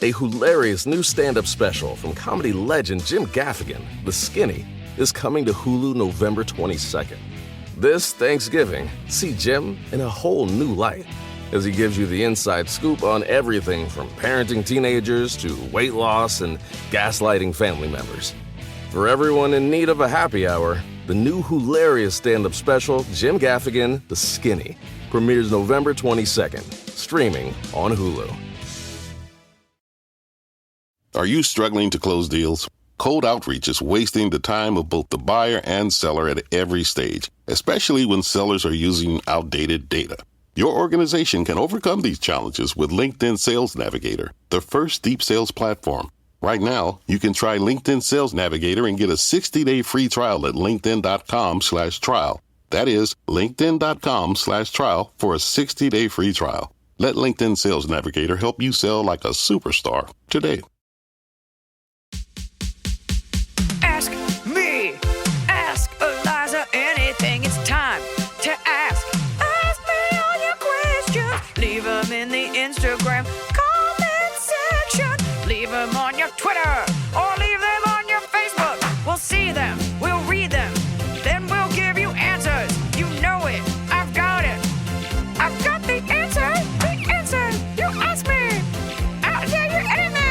A hilarious new stand-up special from comedy legend Jim Gaffigan, The Skinny, is coming to Hulu November 22nd. This Thanksgiving, see Jim in a whole new light as he gives you the inside scoop on everything from parenting teenagers to weight loss and gaslighting family members. For everyone in need of a happy hour, the new hilarious stand-up special, Jim Gaffigan, The Skinny, premieres November 22nd, streaming on Hulu. Are you struggling to close deals? Cold outreach is wasting the time of both the buyer and seller at every stage, especially when sellers are using outdated data. Your organization can overcome these challenges with LinkedIn Sales Navigator, the first deep sales platform. Right now, you can try LinkedIn Sales Navigator and get a 60-day free trial at linkedin.com/trial. That is linkedin.com/trial for a 60-day free trial. Let LinkedIn Sales Navigator help you sell like a superstar today. Ask me, ask Iliza anything. It's time to ask. Ask me all your questions. Leave them in the Instagram comment section. Leave them on your Twitter or leave them on your Facebook. We'll see them, we'll read them, then we'll give you answers. You know it, I've got it. I've got the answer, you ask me. I'll tell you anything.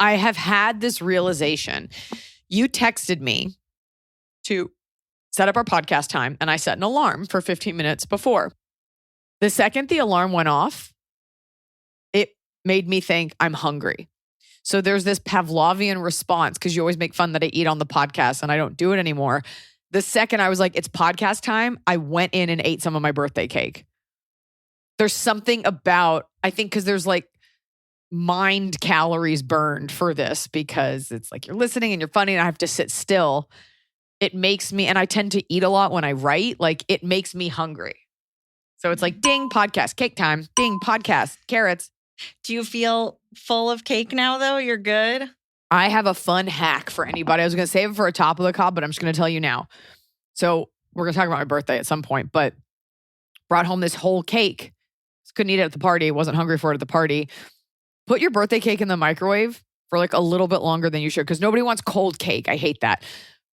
I have had this realization. You texted me to set up our podcast time, and I set an alarm for 15 minutes before. The second the alarm went off, it made me think I'm hungry. So there's this Pavlovian response, because you always make fun that I eat on the podcast and I don't do it anymore. The second I was like, it's podcast time, I went in and ate some of my birthday cake. There's something about, I think, because there's like mind calories burned for this, because it's like you're listening and you're funny and I have to sit still. It makes me, and I tend to eat a lot when I write, like it makes me hungry. So it's like, ding, podcast, cake time. Ding, podcast, carrots. Do you feel full of cake now, though? You're good? I have a fun hack for anybody. I was going to save it for a top of the cob, but I'm just going to tell you now. So we're going to talk about my birthday at some point, but brought home this whole cake. Couldn't eat it at the party. Wasn't hungry for it at the party. Put your birthday cake in the microwave for like a little bit longer than you should, because nobody wants cold cake. I hate that.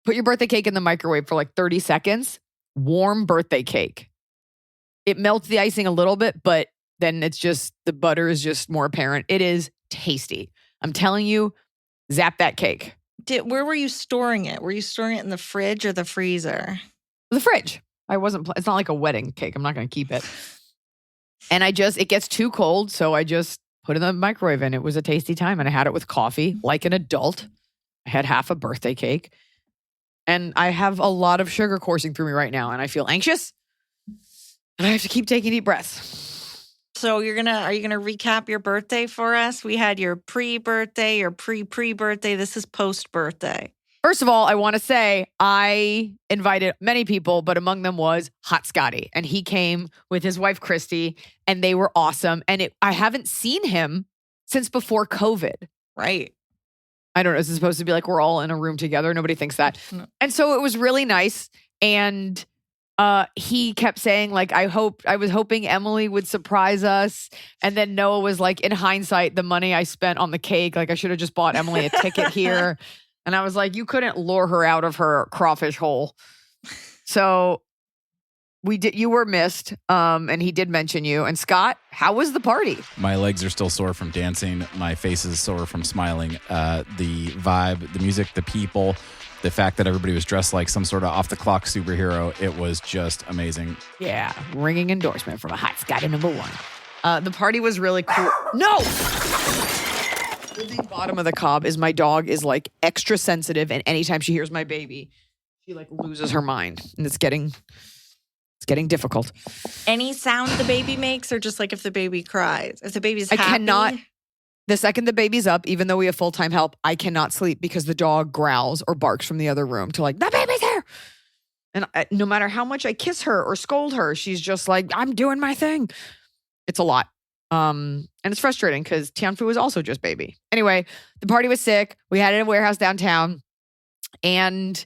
Put your birthday cake in the microwave for like 30 seconds. Warm birthday cake. It melts the icing a little bit, but then it's just, the butter is just more apparent. It is tasty. I'm telling you, zap that cake. Where were you storing it? Were you storing it in the fridge or the freezer? The fridge. It's not like a wedding cake. I'm not going to keep it. And it gets too cold, so I just put it in the microwave, and it was a tasty time. And I had it with coffee like an adult. I had half a birthday cake. And I have a lot of sugar coursing through me right now, and I feel anxious. And I have to keep taking deep breaths. So are you gonna recap your birthday for us? We had your pre-birthday, your pre-birthday. This is post-birthday. First of all, I want to say I invited many people, but among them was Hot Scotty. And he came with his wife, Christy, and they were awesome. And I haven't seen him since before COVID. Right. I don't know. Is it supposed to be like we're all in a room together? Nobody thinks that. No. And so it was really nice. And he kept saying, like, I was hoping Emily would surprise us. And then Noah was like, in hindsight, the money I spent on the cake, like I should have just bought Emily a ticket here. And I was like, you couldn't lure her out of her crawfish hole. So you were missed. And he did mention you. And Scott, how was the party? My legs are still sore from dancing. My face is sore from smiling. The vibe, the music, the people, the fact that everybody was dressed like some sort of off-the-clock superhero, it was just amazing. Yeah, ringing endorsement from a Hot Scotty #1. The party was really cool. No! The bottom of the cob is my dog is like extra sensitive, and anytime she hears my baby, she like loses her mind, and it's getting difficult. Any sound the baby makes, or just like if the baby cries? If the baby's happy? I cannot. The second the baby's up, even though we have full-time help, I cannot sleep because the dog growls or barks from the other room to like, the baby's here. And no matter how much I kiss her or scold her, she's just like, I'm doing my thing. It's a lot. And it's frustrating because Tianfu is also just baby. Anyway, the party was sick. We had it at a warehouse downtown. And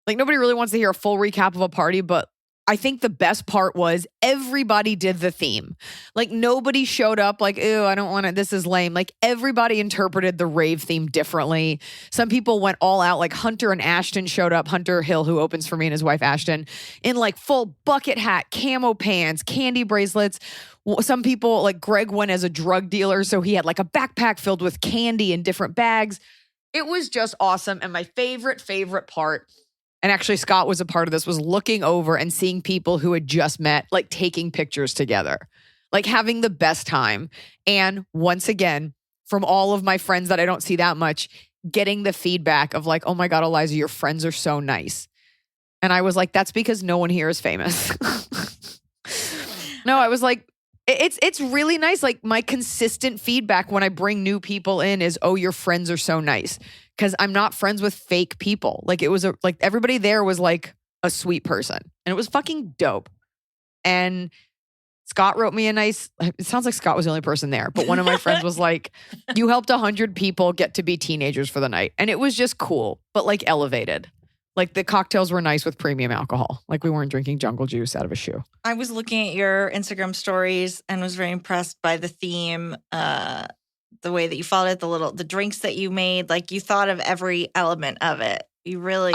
like nobody really wants to hear a full recap of a party, but I think the best part was everybody did the theme. Like nobody showed up like, ew, I don't want to, this is lame. Like everybody interpreted the rave theme differently. Some people went all out, like Hunter and Ashton showed up. Hunter Hill, who opens for me, and his wife Ashton, in like full bucket hat, camo pants, candy bracelets. Some people, like Greg went as a drug dealer, so he had like a backpack filled with candy in different bags. It was just awesome. And my favorite part, and actually Scott was a part of this, was looking over and seeing people who had just met, like taking pictures together, like having the best time. And once again, from all of my friends that I don't see that much, getting the feedback of like, oh my God, Iliza, your friends are so nice. And I was like, that's because no one here is famous. No, I was like, it's really nice. Like my consistent feedback when I bring new people in is, oh, your friends are so nice. Because I'm not friends with fake people. Like it was like everybody there was like a sweet person. And it was fucking dope. And Scott wrote me a nice, it sounds like Scott was the only person there. But one of my friends was like, you helped 100 people get to be teenagers for the night. And it was just cool, but like elevated. Like the cocktails were nice with premium alcohol. Like we weren't drinking jungle juice out of a shoe. I was looking at your Instagram stories and was very impressed by the theme, the way that you followed it, the drinks that you made. Like you thought of every element of it. You really.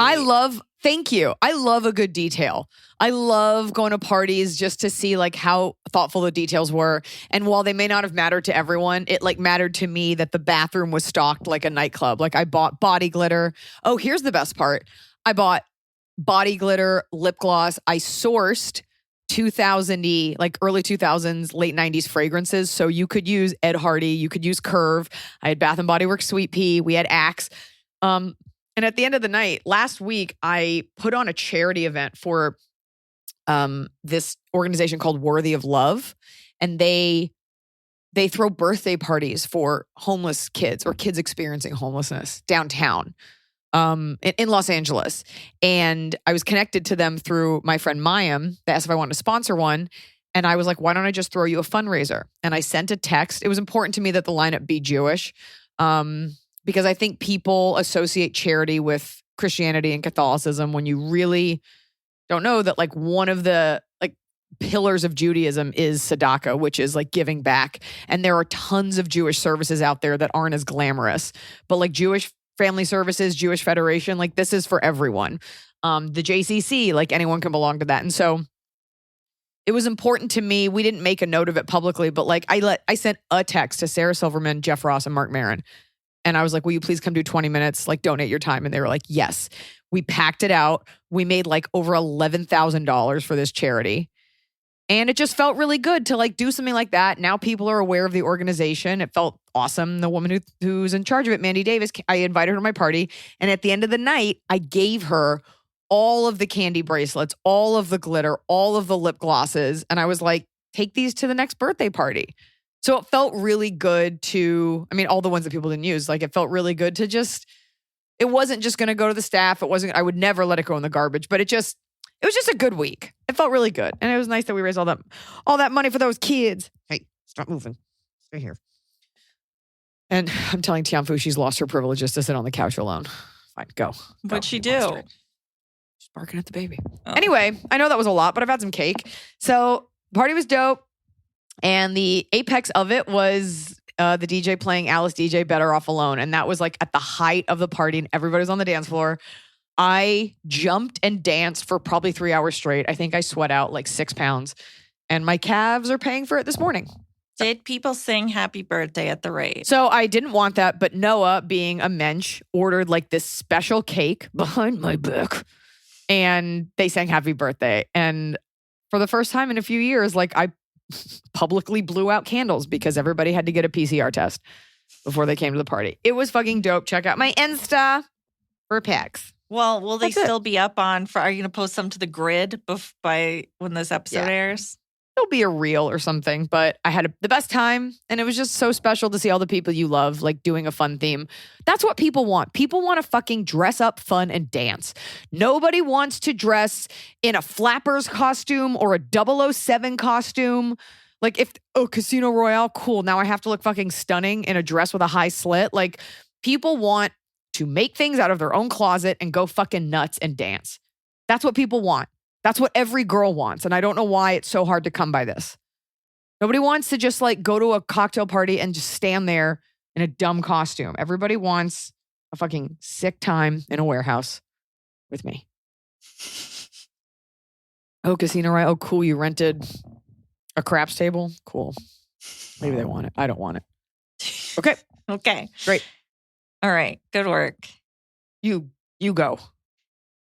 Thank you. I love a good detail. I love going to parties just to see like how thoughtful the details were. And while they may not have mattered to everyone, it like mattered to me that the bathroom was stocked like a nightclub. Like I bought body glitter. Oh, here's the best part. I bought body glitter, lip gloss. I sourced 2000-y, like early 2000s, late 90s fragrances. So you could use Ed Hardy, you could use Curve. I had Bath & Body Works Sweet Pea. We had Axe. And at the end of the night, last week, I put on a charity event for this organization called Worthy of Love. And they throw birthday parties for homeless kids or kids experiencing homelessness downtown. In Los Angeles. And I was connected to them through my friend Mayim. They asked if I wanted to sponsor one. And I was like, why don't I just throw you a fundraiser? And I sent a text. It was important to me that the lineup be Jewish because I think people associate charity with Christianity and Catholicism when you really don't know that like one of the like pillars of Judaism is tzedakah, which is like giving back. And there are tons of Jewish services out there that aren't as glamorous, but like Jewish Family Services, Jewish Federation, like this is for everyone. The JCC, like anyone can belong to that. And so it was important to me. We didn't make a note of it publicly, but like I sent a text to Sarah Silverman, Jeff Ross, and Mark Maron. And I was like, will you please come do 20 minutes, like donate your time? And they were like, yes. We packed it out. We made like over $11,000 for this charity. And it just felt really good to like do something like that. Now people are aware of the organization. It felt awesome. The woman who's in charge of it, Mandy Davis, I invited her to my party. And at the end of the night, I gave her all of the candy bracelets, all of the glitter, all of the lip glosses. And I was like, take these to the next birthday party. So it felt really good to, I mean, all the ones that people didn't use, like it felt really good to just, it wasn't just going to go to the staff. I would never let it go in the garbage, but it was just a good week. It felt really good. And it was nice that we raised all that money for those kids. Hey, stop moving. Stay here. And I'm telling Tianfu she's lost her privileges to sit on the couch alone. Fine, go. What'd she do? She's barking at the baby. Oh. Anyway, I know that was a lot, but I've had some cake. So party was dope. And the apex of it was the DJ playing Alice DJ Better Off Alone. And that was like at the height of the party and everybody was on the dance floor. I jumped and danced for probably 3 hours straight. I think I sweat out like 6 pounds. And my calves are paying for it this morning. Did people sing happy birthday at the rave? So I didn't want that, but Noah, being a mensch, ordered like this special cake behind my back. And they sang happy birthday. And for the first time in a few years, like I publicly blew out candles because everybody had to get a PCR test before they came to the party. It was fucking dope. Check out my Insta for pics. Well, will they That's it. still be up on, are you going to post some to the grid by when this episode airs? There'll be a reel or something, but I had the best time and it was just so special to see all the people you love, like doing a fun theme. That's what people want. People want to fucking dress up fun and dance. Nobody wants to dress in a Flappers costume or a 007 costume. Like Casino Royale, cool. Now I have to look fucking stunning in a dress with a high slit. Like people want to make things out of their own closet and go fucking nuts and dance. That's what people want. That's what every girl wants. And I don't know why it's so hard to come by this. Nobody wants to just like go to a cocktail party and just stand there in a dumb costume. Everybody wants a fucking sick time in a warehouse with me. Oh, casino, right? Oh, cool. You rented a craps table? Cool. Maybe they want it. I don't want it. Okay. Okay. Great. All right. Good work. You go.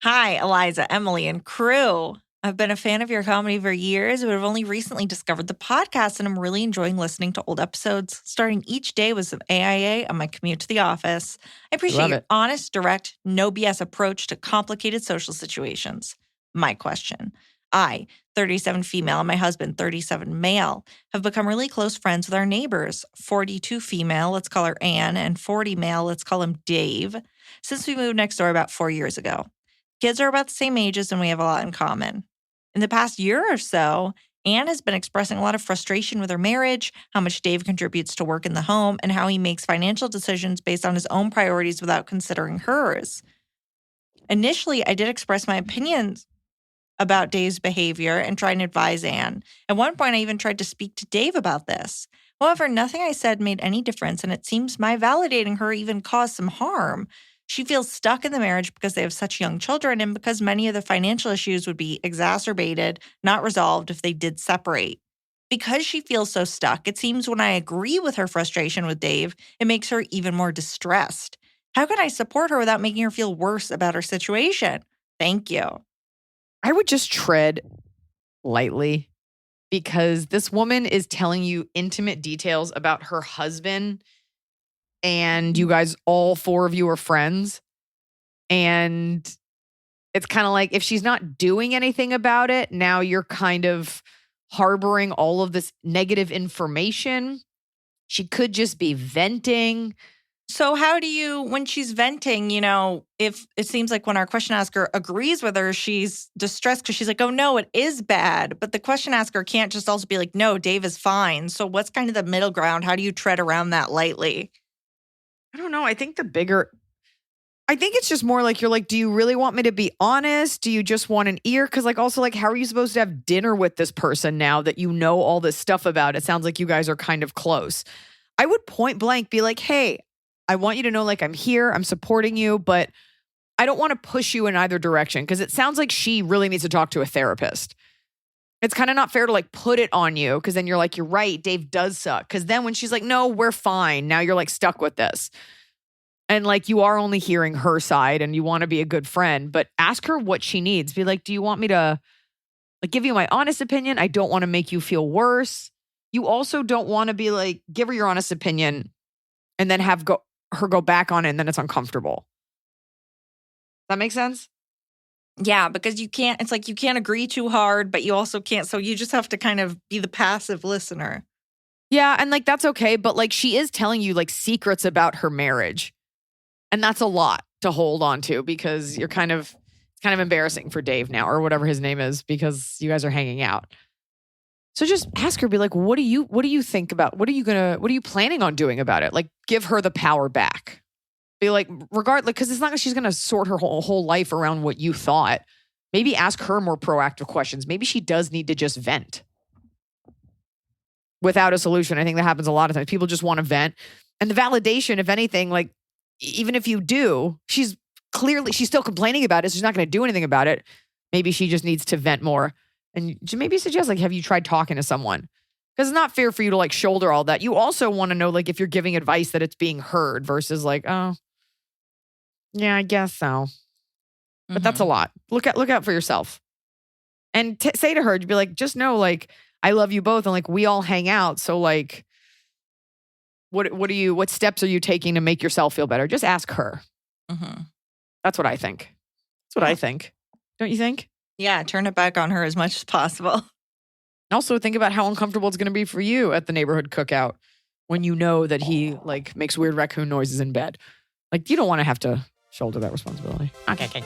Hi, Iliza, Emily, and crew. I've been a fan of your comedy for years, but I've only recently discovered the podcast, and I'm really enjoying listening to old episodes, starting each day with some AIA on my commute to the office. I appreciate Love your it. honest, direct, no BS approach to complicated social situations. My question. I, 37 female, and my husband, 37 male, have become really close friends with our neighbors, 42 female, let's call her Anne, and 40 male, let's call him Dave, since we moved next door about 4 years ago. Kids are about the same ages, and we have a lot in common. In the past year or so, Anne has been expressing a lot of frustration with her marriage, how much Dave contributes to work in the home, and how he makes financial decisions based on his own priorities without considering hers. Initially, I did express my opinions about Dave's behavior and try and advise Anne. At one point, I even tried to speak to Dave about this. However, nothing I said made any difference, and it seems my validating her even caused some harm. She feels stuck in the marriage because they have such young children and because many of the financial issues would be exacerbated, not resolved if they did separate. Because she feels so stuck, it seems when I agree with her frustration with Dave, it makes her even more distressed. How can I support her without making her feel worse about her situation? Thank you. I would just tread lightly because this woman is telling you intimate details about her husband, and you guys, all four of you, are friends. And it's kind of like if she's not doing anything about it, now you're kind of harboring all of this negative information. She could just be venting. So how do you, when she's venting, if it seems like when our question asker agrees with her, she's distressed because she's like, oh, no, it is bad. But the question asker can't just also be like, no, Dave is fine. So what's kind of the middle ground? How do you tread around that lightly? I don't know. I think it's just more like you're like, do you really want me to be honest? Do you just want an ear? Because also how are you supposed to have dinner with this person now that you know all this stuff about? It sounds like you guys are kind of close. I would point blank be like, hey, I want you to know I'm here, I'm supporting you, but I don't want to push you in either direction because it sounds like she really needs to talk to a therapist. It's kind of not fair to put it on you because then you're like, you're right, Dave does suck. Because then when she's like, no, we're fine. Now you're stuck with this. And you are only hearing her side and you want to be a good friend, but ask her what she needs. Be like, do you want me to give you my honest opinion? I don't want to make you feel worse. You also don't want to be give her your honest opinion and then have her go back on it and then it's uncomfortable. That makes sense? Yeah, because you can't, it's you can't agree too hard, but you also can't. So you just have to kind of be the passive listener. Yeah. And that's okay. But she is telling you secrets about her marriage. And that's a lot to hold on to because you're it's kind of embarrassing for Dave now or whatever his name is because you guys are hanging out. So just ask her, be like, what do you think about, what are you planning on doing about it? Give her the power back. Be like, regardless, because it's not like she's going to sort her whole life around what you thought. Maybe ask her more proactive questions. Maybe she does need to just vent without a solution. I think that happens a lot of times. People just want to vent. And the validation, if anything, even if you do, she's still complaining about it. So she's not going to do anything about it. Maybe she just needs to vent more. And maybe suggest, have you tried talking to someone? Because it's not fair for you to shoulder all that. You also want to know, if you're giving advice that it's being heard versus oh, yeah, I guess so. But that's a lot. Look out for yourself. And say to her, be like, just know, I love you both. And we all hang out. So what steps are you taking to make yourself feel better? Just ask her. Mm-hmm. That's what I think. That's what I think. Don't you think? Yeah, turn it back on her as much as possible. Also, think about how uncomfortable it's going to be for you at the neighborhood cookout when you know that he makes weird raccoon noises in bed. You don't want to have to shoulder that responsibility. Okay.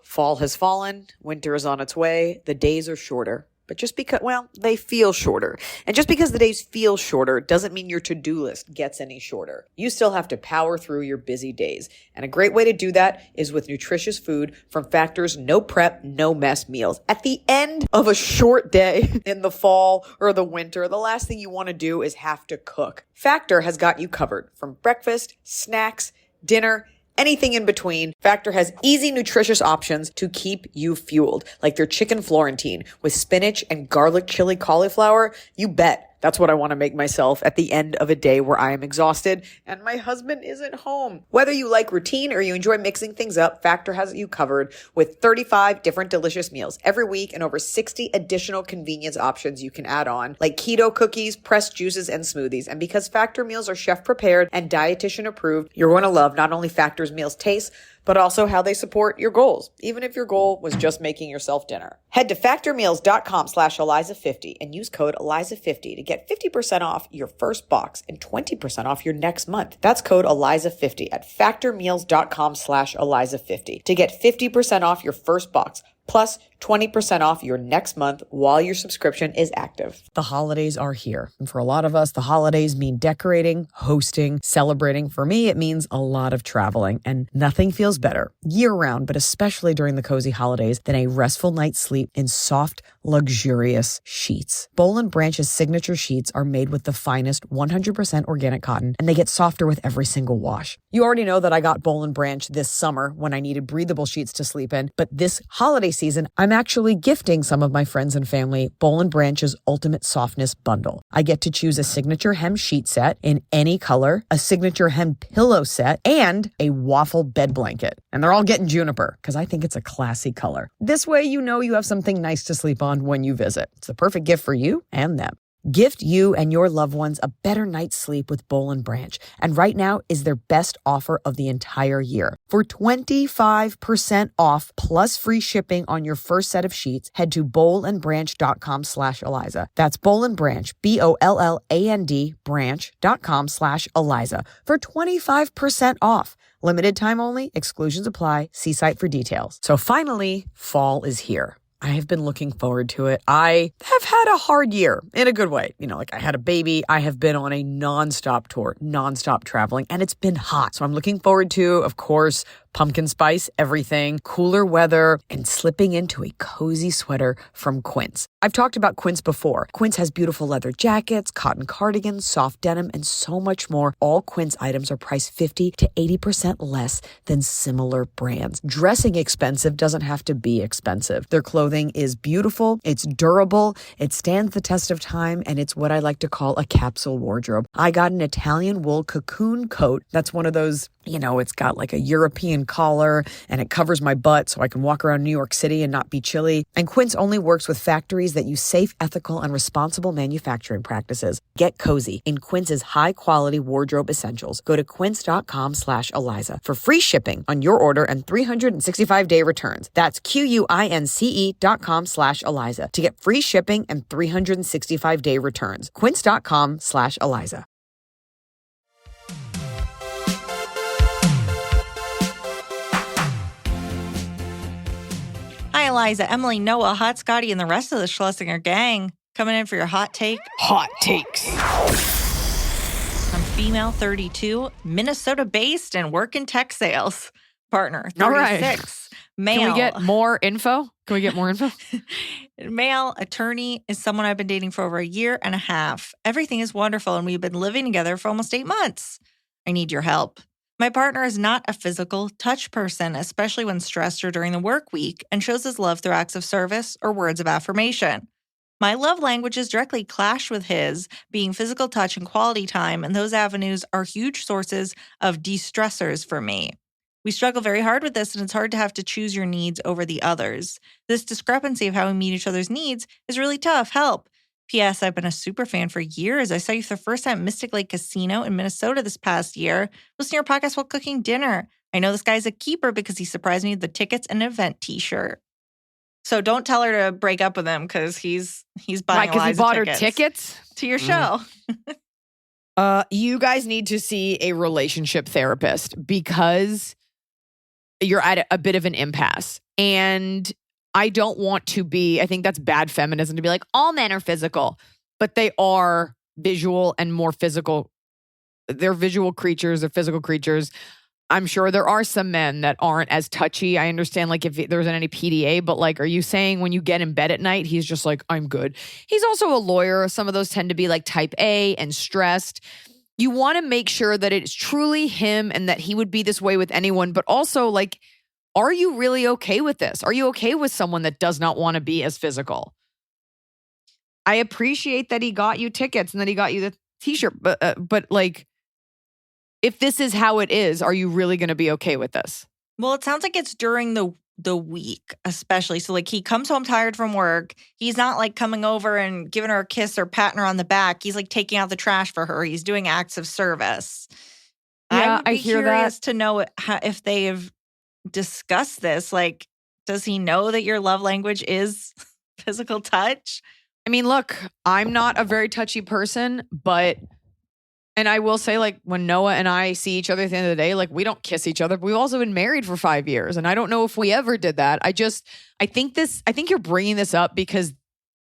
Fall has fallen. Winter is on its way. The days are shorter. But just because, well, they feel shorter. And just because the days feel shorter doesn't mean your to-do list gets any shorter. You still have to power through your busy days. And a great way to do that is with nutritious food from Factor's no prep, no mess meals. At the end of a short day in the fall or the winter, the last thing you want to do is have to cook. Factor has got you covered from breakfast, snacks, dinner, anything in between. Factor has easy, nutritious options to keep you fueled, like their chicken Florentine with spinach and garlic chili cauliflower. You bet. That's what I want to make myself at the end of a day where I am exhausted and my husband isn't home. Whether you like routine or you enjoy mixing things up, Factor has you covered with 35 different delicious meals every week and over 60 additional convenience options you can add on, like keto cookies, pressed juices, and smoothies. And because Factor meals are chef prepared and dietitian approved, you're going to love not only Factor's meals taste, but also how they support your goals, even if your goal was just making yourself dinner. Head to factormeals.com/Iliza50 and use code Iliza50 to get 50% off your first box and 20% off your next month. That's code Iliza50 at factormeals.com/Iliza50 to get 50% off your first box, plus 20% off your next month while your subscription is active. The holidays are here. And for a lot of us, the holidays mean decorating, hosting, celebrating. For me, it means a lot of traveling, and nothing feels better year-round, but especially during the cozy holidays, than a restful night's sleep in soft, luxurious sheets. Boll & Branch's signature sheets are made with the finest 100% organic cotton, and they get softer with every single wash. You already know that I got Boll & Branch this summer when I needed breathable sheets to sleep in, but this holiday season, I'm actually gifting some of my friends and family Boll & Branch's Ultimate Softness Bundle. I get to choose a signature hem sheet set in any color, a signature hem pillow set, and a waffle bed blanket. And they're all getting juniper because I think it's a classy color. This way you know you have something nice to sleep on when you visit. It's the perfect gift for you and them. Gift you and your loved ones a better night's sleep with Boll & Branch. And right now is their best offer of the entire year. For 25% off plus free shipping on your first set of sheets, head to bollandbranch.com/Iliza. That's Boll & Branch, BOLLAND branch.com/Iliza for 25% off. Limited time only, exclusions apply. See site for details. So finally, fall is here. I have been looking forward to it. I have had a hard year in a good way. You know, like I had a baby. I have been on a nonstop tour, nonstop traveling, and it's been hot. So I'm looking forward to, of course, pumpkin spice, everything, cooler weather, and slipping into a cozy sweater from Quince. I've talked about Quince before. Quince has beautiful leather jackets, cotton cardigans, soft denim, and so much more. All Quince items are priced 50 to 80% less than similar brands. Dressing expensive doesn't have to be expensive. Their clothing is beautiful, it's durable, it stands the test of time, and it's what I like to call a capsule wardrobe. I got an Italian wool cocoon coat. That's one of those, you know, it's got like a European collar and it covers my butt so I can walk around New York City and not be chilly. And Quince only works with factories that use safe, ethical, and responsible manufacturing practices. Get cozy in Quince's high-quality wardrobe essentials. Go to quince.com/Iliza for free shipping on your order and 365-day returns. That's QUINCE.com/Iliza to get free shipping and 365-day returns. Quince.com/Iliza. Hi, Eliza, Emily, Noah, Hot Scotty, and the rest of the Schlesinger gang coming in for your hot take. Hot takes. I'm female, 32, Minnesota-based, and work in tech sales. Partner, 36, All right. male. Can we get more info? Male, attorney, is someone I've been dating for over a year and a half. Everything is wonderful, and we've been living together for almost 8 months. I need your help. My partner is not a physical touch person, especially when stressed or during the work week, and shows his love through acts of service or words of affirmation. My love languages directly clash with his, being physical touch and quality time, and those avenues are huge sources of de-stressors for me. We struggle very hard with this, and it's hard to have to choose your needs over the others. This discrepancy of how we meet each other's needs is really tough. Help. P.S. I've been a super fan for years. I saw you for the first time at Mystic Lake Casino in Minnesota this past year. Listen to your podcast while cooking dinner. I know this guy's a keeper because he surprised me with the tickets and an event t-shirt. So don't tell her to break up with him because he's buying Because he Eliza bought her tickets tickets to your show. You guys need to see a relationship therapist because you're at a bit of an impasse. And I don't want to be, I think that's bad feminism to be like, all men are physical, but they are visual and more physical. They're visual creatures, they're physical creatures. I'm sure there are some men that aren't as touchy. I understand like if there isn't any PDA, but like, are you saying when you get in bed at night, he's just like, I'm good. He's also a lawyer. Some of those tend to be like type A and stressed. You want to make sure that it's truly him and that he would be this way with anyone, but also like, are you really okay with this? Are you okay with someone that does not want to be as physical? I appreciate that he got you tickets and that he got you the t-shirt, but like, if this is how it is, are you really going to be okay with this? Well, it sounds like it's during the week, especially. So like he comes home tired from work. He's not like coming over and giving her a kiss or patting her on the back. He's like taking out the trash for her. He's doing acts of service. Yeah, I would be curious that. to know if they have discussed this. Like, does he know that your love language is physical touch? I mean, look, I'm not a very touchy person, and I will say, like, when Noah and I see each other at the end of the day, like, we don't kiss each other, but we've also been married for 5 years. And I don't know if we ever did that. I think you're bringing this up because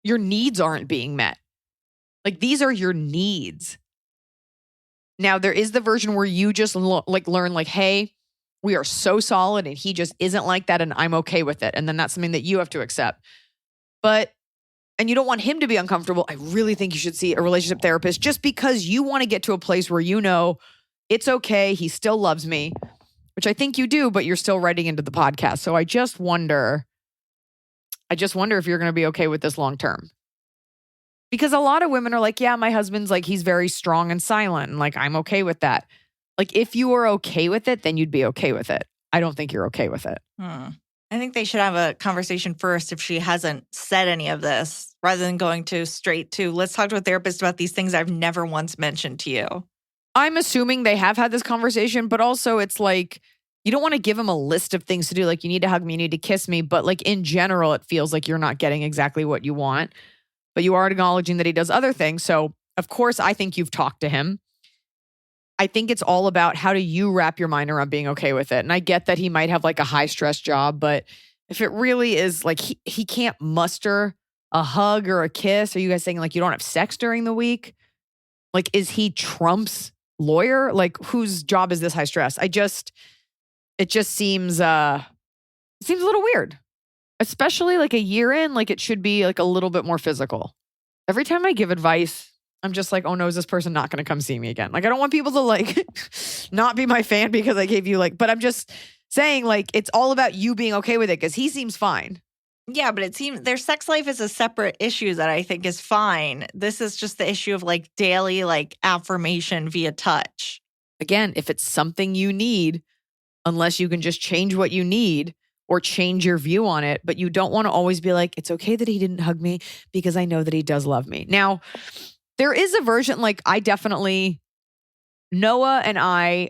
your needs aren't being met. Like, these are your needs. Now, there is the version where you just learn, like, hey, we are so solid and he just isn't like that and I'm okay with it. And then that's something that you have to accept. And you don't want him to be uncomfortable. I really think you should see a relationship therapist just because you want to get to a place where you know it's okay. He still loves me, which I think you do, but you're still writing into the podcast. So I just wonder if you're going to be okay with this long term. Because a lot of women are like, yeah, my husband's like, he's very strong and silent. And like, I'm okay with that. Like, if you were okay with it, then you'd be okay with it. I don't think you're okay with it. I think they should have a conversation first if she hasn't said any of this, rather than going straight to, let's talk to a therapist about these things I've never once mentioned to you. I'm assuming they have had this conversation, but also it's like, you don't want to give him a list of things to do. Like, you need to hug me, you need to kiss me. But like in general, it feels like you're not getting exactly what you want, but you are acknowledging that he does other things. So of course, I think you've talked to him. I think it's all about how do you wrap your mind around being okay with it. And I get that he might have like a high stress job, but if it really is like he can't muster a hug or a kiss, are you guys saying like you don't have sex during the week? Like, is he Trump's lawyer? Like, whose job is this high stress? It just seems a little weird, especially like a year in, like it should be like a little bit more physical. Every time I give advice, I'm just like, oh no, is this person not going to come see me again? Like, I don't want people to like not be my fan because I gave you like, but I'm just saying like, it's all about you being okay with it because he seems fine. Yeah, but it seems their sex life is a separate issue that I think is fine. This is just the issue of like daily like affirmation via touch. Again, if it's something you need, unless you can just change what you need or change your view on it, but you don't want to always be like, it's okay that he didn't hug me because I know that he does love me. Now, there is a version, like I definitely, Noah and I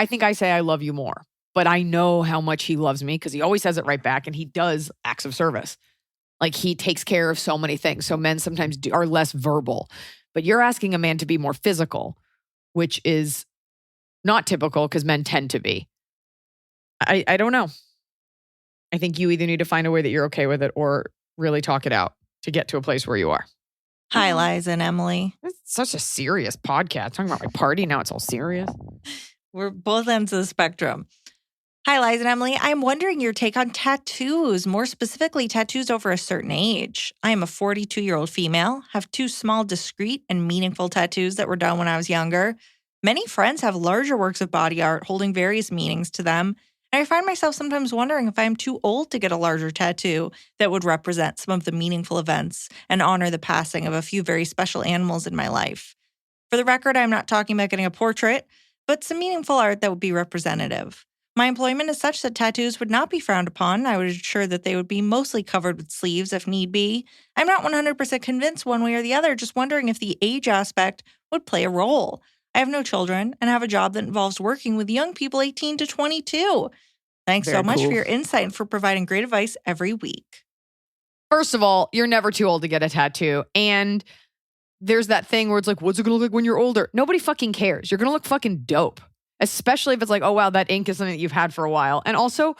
think I say I love you more, but I know how much he loves me because he always says it right back and he does acts of service. Like he takes care of so many things. So men sometimes are less verbal, but you're asking a man to be more physical, which is not typical because men tend to be. I don't know. I think you either need to find a way that you're okay with it or really talk it out to get to a place where you are. Hi, Liza and Emily. It's such a serious podcast. Talking about my party, now it's all serious. We're both ends of the spectrum. Hi, Liza and Emily. I'm wondering your take on tattoos, more specifically tattoos over a certain age. I am a 42-year-old female, have 2 small, discreet, and meaningful tattoos that were done when I was younger. Many friends have larger works of body art holding various meanings to them. And I find myself sometimes wondering if I'm too old to get a larger tattoo that would represent some of the meaningful events and honor the passing of a few very special animals in my life. For the record, I'm not talking about getting a portrait, but some meaningful art that would be representative. My employment is such that tattoos would not be frowned upon. I would ensure that they would be mostly covered with sleeves if need be. I'm not 100% convinced one way or the other, just wondering if the age aspect would play a role. I have no children and have a job that involves working with young people 18 to 22. Thanks Very so much cool. for your insight and for providing great advice every week. First of all, you're never too old to get a tattoo. And there's that thing where it's like, what's it going to look like when you're older? Nobody fucking cares. You're going to look fucking dope. Especially if it's like, oh, wow, that ink is something that you've had for a while. And also,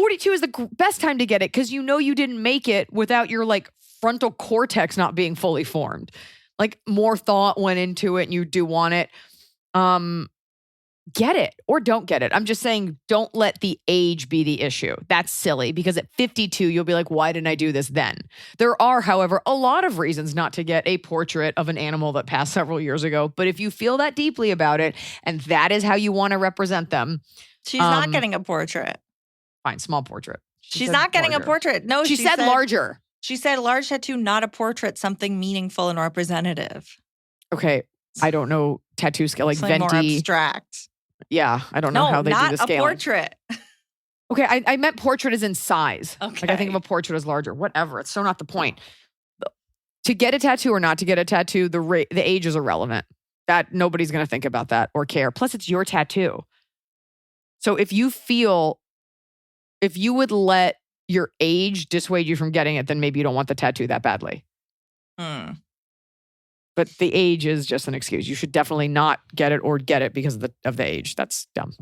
42 is the best time to get it because you know you didn't make it without your like frontal cortex not being fully formed. Like more thought went into it and you do want it. Get it or don't get it. I'm just saying don't let the age be the issue. That's silly because at 52, you'll be like, why didn't I do this then? There are, however, a lot of reasons not to get a portrait of an animal that passed several years ago. But if you feel that deeply about it and that is how you want to represent them. She's not getting a portrait. Fine, small portrait. She's not getting a portrait. No, she said larger. She said large tattoo, not a portrait, something meaningful and representative. Okay. I don't know tattoo scale, like something venti. more abstract. Yeah, I don't know how they do the scaling. No, not a portrait. Okay, I meant portrait as in size. Okay. Like I think of a portrait as larger. Whatever. It's so not the point. To get a tattoo or not to get a tattoo, the age is irrelevant. That nobody's going to think about that or care. Plus, it's your tattoo. So if you would let your age dissuade you from getting it, then maybe you don't want the tattoo that badly. But the age is just an excuse. You should definitely not get it or get it because of the age. That's dumb.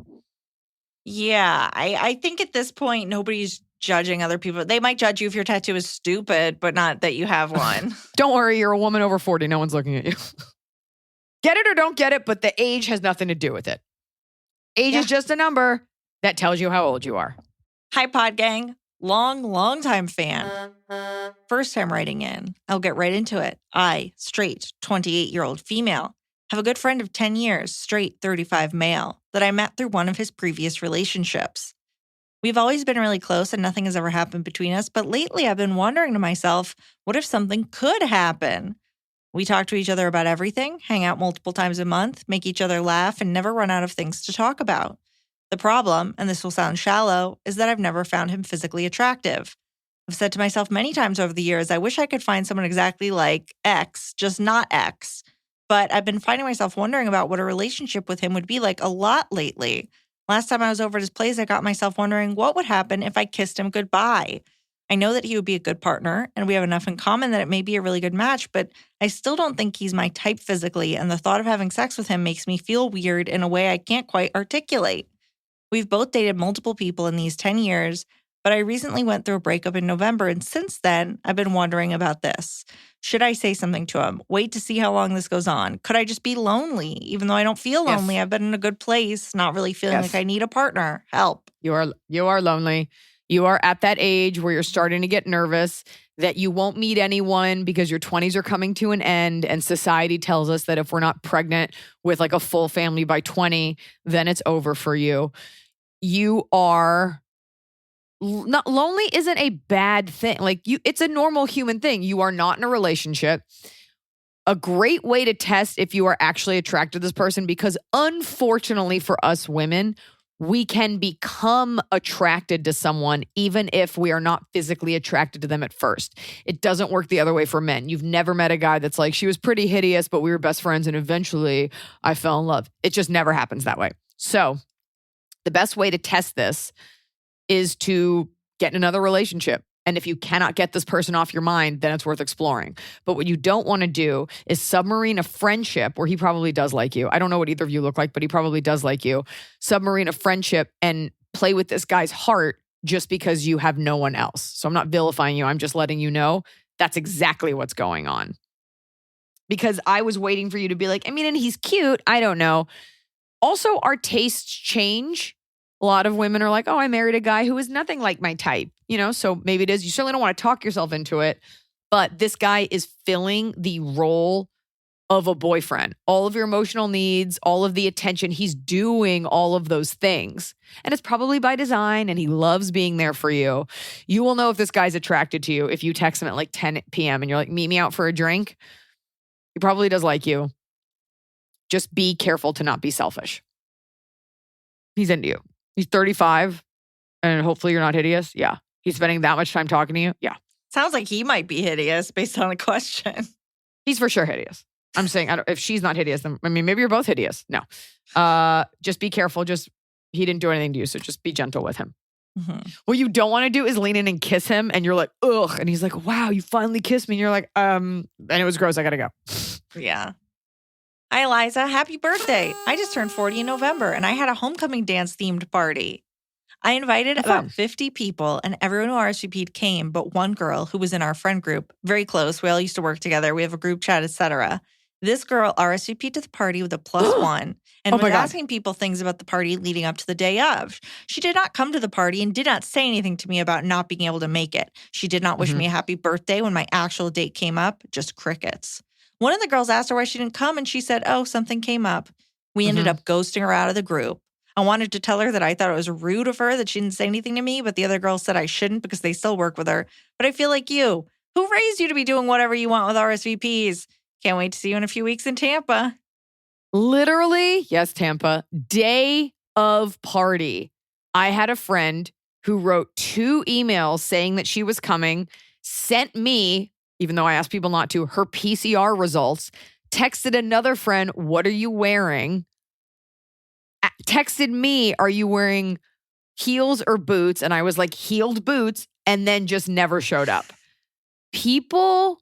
Yeah, I think at this point, nobody's judging other people. They might judge you if your tattoo is stupid, but not that you have one. Don't worry, you're a woman over 40. No one's looking at you. Get it or don't get it, but the age has nothing to do with it. Age is just a number that tells you how old you are. Hi, Pod Gang. Long time fan. First time writing in. I'll get right into it. I, straight, 28-year-old female, have a good friend of 10 years, straight, 35 male, that I met through one of his previous relationships. We've always been really close and nothing has ever happened between us, but lately I've been wondering to myself, what if something could happen? We talk to each other about everything, hang out multiple times a month, make each other laugh, and never run out of things to talk about. The problem, and this will sound shallow, is that I've never found him physically attractive. I've said to myself many times over the years, I wish I could find someone exactly like X, just not X. But I've been finding myself wondering about what a relationship with him would be like a lot lately. Last time I was over at his place, I got myself wondering what would happen if I kissed him goodbye. I know that he would be a good partner, and we have enough in common that it may be a really good match, but I still don't think he's my type physically, and the thought of having sex with him makes me feel weird in a way I can't quite articulate. We've both dated multiple people in these 10 years, but I recently went through a breakup in November, and since then, I've been wondering about this. Should I say something to him? Wait to see how long this goes on? Could I just be lonely? Even though I don't feel lonely, I've been in a good place, not really feeling like I need a partner. Help. You are lonely. You are at that age where you're starting to get nervous that you won't meet anyone because your 20s are coming to an end. And society tells us that if we're not pregnant with like a full family by 20, then it's over for you. You are not lonely isn't a bad thing. Like it's a normal human thing. You are not in a relationship. A great way to test if you are actually attracted to this person, because unfortunately for us women, we can become attracted to someone even if we are not physically attracted to them at first. It doesn't work the other way for men. You've never met a guy that's like, she was pretty hideous, but we were best friends and eventually I fell in love. It just never happens that way. So the best way to test this is to get in another relationship. And if you cannot get this person off your mind, then it's worth exploring. But what you don't want to do is submarine a friendship where he probably does like you. I don't know what either of you look like, but he probably does like you. Submarine a friendship and play with this guy's heart just because you have no one else. So I'm not vilifying you. I'm just letting you know that's exactly what's going on. Because I was waiting for you to be like, I mean, and he's cute. I don't know. Also, our tastes change. A lot of women are like, oh, I married a guy who is nothing like my type, so maybe it is. You certainly don't want to talk yourself into it, but this guy is filling the role of a boyfriend. All of your emotional needs, all of the attention, he's doing all of those things. And it's probably by design and he loves being there for you. You will know if this guy's attracted to you if you text him at like 10 p.m. and you're like, meet me out for a drink. He probably does like you. Just be careful to not be selfish. He's into you. He's 35 and hopefully you're not hideous. Yeah. He's spending that much time talking to you. Yeah. Sounds like he might be hideous based on the question. He's for sure hideous. I'm saying if she's not hideous, then maybe you're both hideous. No. Just be careful. He didn't do anything to you. So just be gentle with him. Mm-hmm. What you don't want to do is lean in and kiss him and you're like, ugh. And he's like, wow, you finally kissed me. And you're like, and it was gross. I got to go. Yeah. Hi, Iliza. Happy birthday. I just turned 40 in November and I had a homecoming dance themed party. I invited Have fun. about 50 people, and everyone who RSVP'd came, but one girl who was in our friend group, very close. We all used to work together. We have a group chat, etc. This girl RSVP'd to the party with a +1 and Oh my was God. asking people things about the party leading up to the day of. She did not come to the party and did not say anything to me about not being able to make it. She did not wish me a happy birthday when my actual date came up, just crickets. One of the girls asked her why she didn't come, and she said, oh, something came up. We ended up ghosting her out of the group. I wanted to tell her that I thought it was rude of her that she didn't say anything to me, but the other girls said I shouldn't because they still work with her. But I feel like you. Who raised you to be doing whatever you want with RSVPs? Can't wait to see you in a few weeks in Tampa. Literally, yes, Tampa, day of party. I had a friend who wrote 2 emails saying that she was coming, sent me, even though I asked people not to, her PCR results, texted another friend, what are you wearing? Texted me, are you wearing heels or boots? And I was like, heeled boots, and then just never showed up. People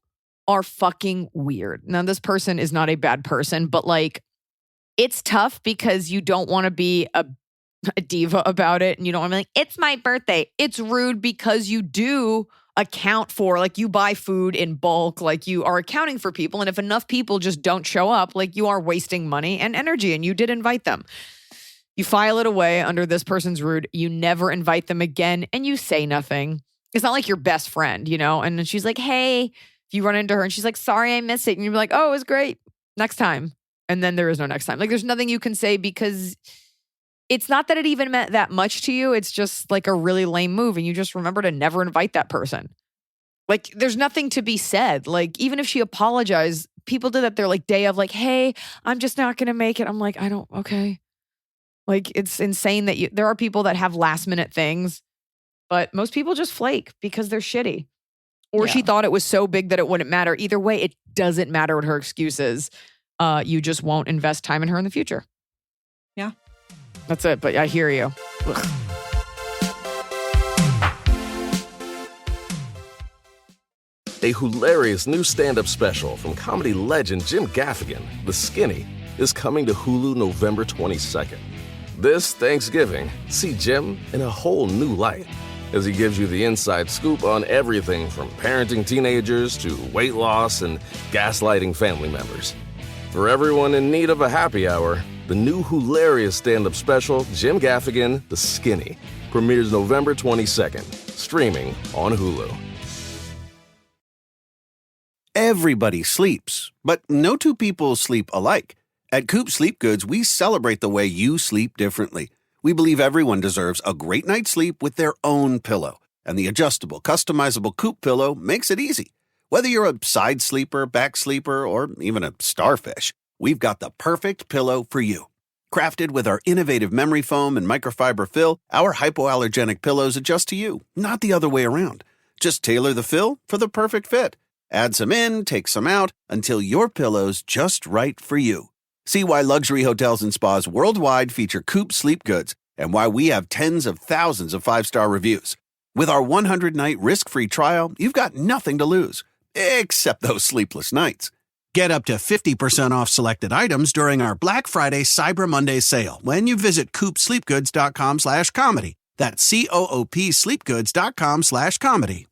are fucking weird. Now, this person is not a bad person, but like, it's tough because you don't want to be a diva about it. And you don't want to be like, it's my birthday. It's rude because you do account for, like, you buy food in bulk, like you are accounting for people. And if enough people just don't show up, like, you are wasting money and energy, and you did invite them. You file it away under this person's rude. You never invite them again, and you say nothing. It's not like your best friend, you know? And then she's like, hey, if you run into her and she's like, sorry, I missed it. And you're like, oh, it was great. Next time. And then there is no next time. Like, there's nothing you can say because it's not that it even meant that much to you. It's just like a really lame move. And you just remember to never invite that person. Like, there's nothing to be said. Like, even if she apologized, people did that their like day of like, hey, I'm just not going to make it. I'm like, okay. Like, it's insane that there are people that have last minute things, but most people just flake because they're shitty. Or she thought it was so big that it wouldn't matter. Either way, it doesn't matter what her excuse is. You just won't invest time in her in the future. Yeah. That's it. But I hear you. Ugh. A hilarious new stand-up special from comedy legend Jim Gaffigan, The Skinny, is coming to Hulu November 22nd. This Thanksgiving, see Jim in a whole new light as he gives you the inside scoop on everything from parenting teenagers to weight loss and gaslighting family members. For everyone in need of a happy hour, the new hilarious stand-up special, Jim Gaffigan, The Skinny, premieres November 22nd, streaming on Hulu. Everybody sleeps, but no 2 people sleep alike. At Coop Sleep Goods, we celebrate the way you sleep differently. We believe everyone deserves a great night's sleep with their own pillow, and the adjustable, customizable Coop pillow makes it easy. Whether you're a side sleeper, back sleeper, or even a starfish, we've got the perfect pillow for you. Crafted with our innovative memory foam and microfiber fill, our hypoallergenic pillows adjust to you, not the other way around. Just tailor the fill for the perfect fit. Add some in, take some out, until your pillow's just right for you. See why luxury hotels and spas worldwide feature Coop Sleep Goods and why we have tens of thousands of 5-star reviews. With our 100-night risk-free trial, you've got nothing to lose, except those sleepless nights. Get up to 50% off selected items during our Black Friday Cyber Monday sale when you visit coopsleepgoods.com/comedy. That's COOP sleepgoods.com/comedy.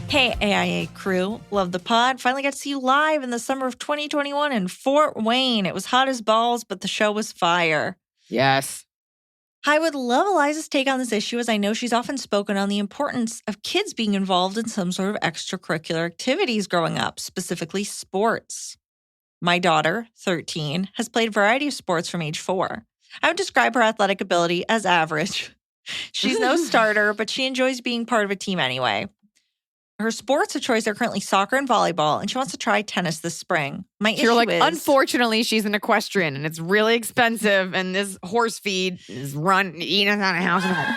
Hey, AIA crew. Love the pod. Finally got to see you live in the summer of 2021 in Fort Wayne. It was hot as balls, but the show was fire. Yes. I would love Iliza's take on this issue, as I know she's often spoken on the importance of kids being involved in some sort of extracurricular activities growing up, specifically sports. My daughter, 13, has played a variety of sports from age 4. I would describe her athletic ability as average. She's no starter, but she enjoys being part of a team anyway. Her sports of choice are currently soccer and volleyball, and she wants to try tennis this spring. You're like, unfortunately, she's an equestrian, and it's really expensive, and this horse feed is eating us out of house and home.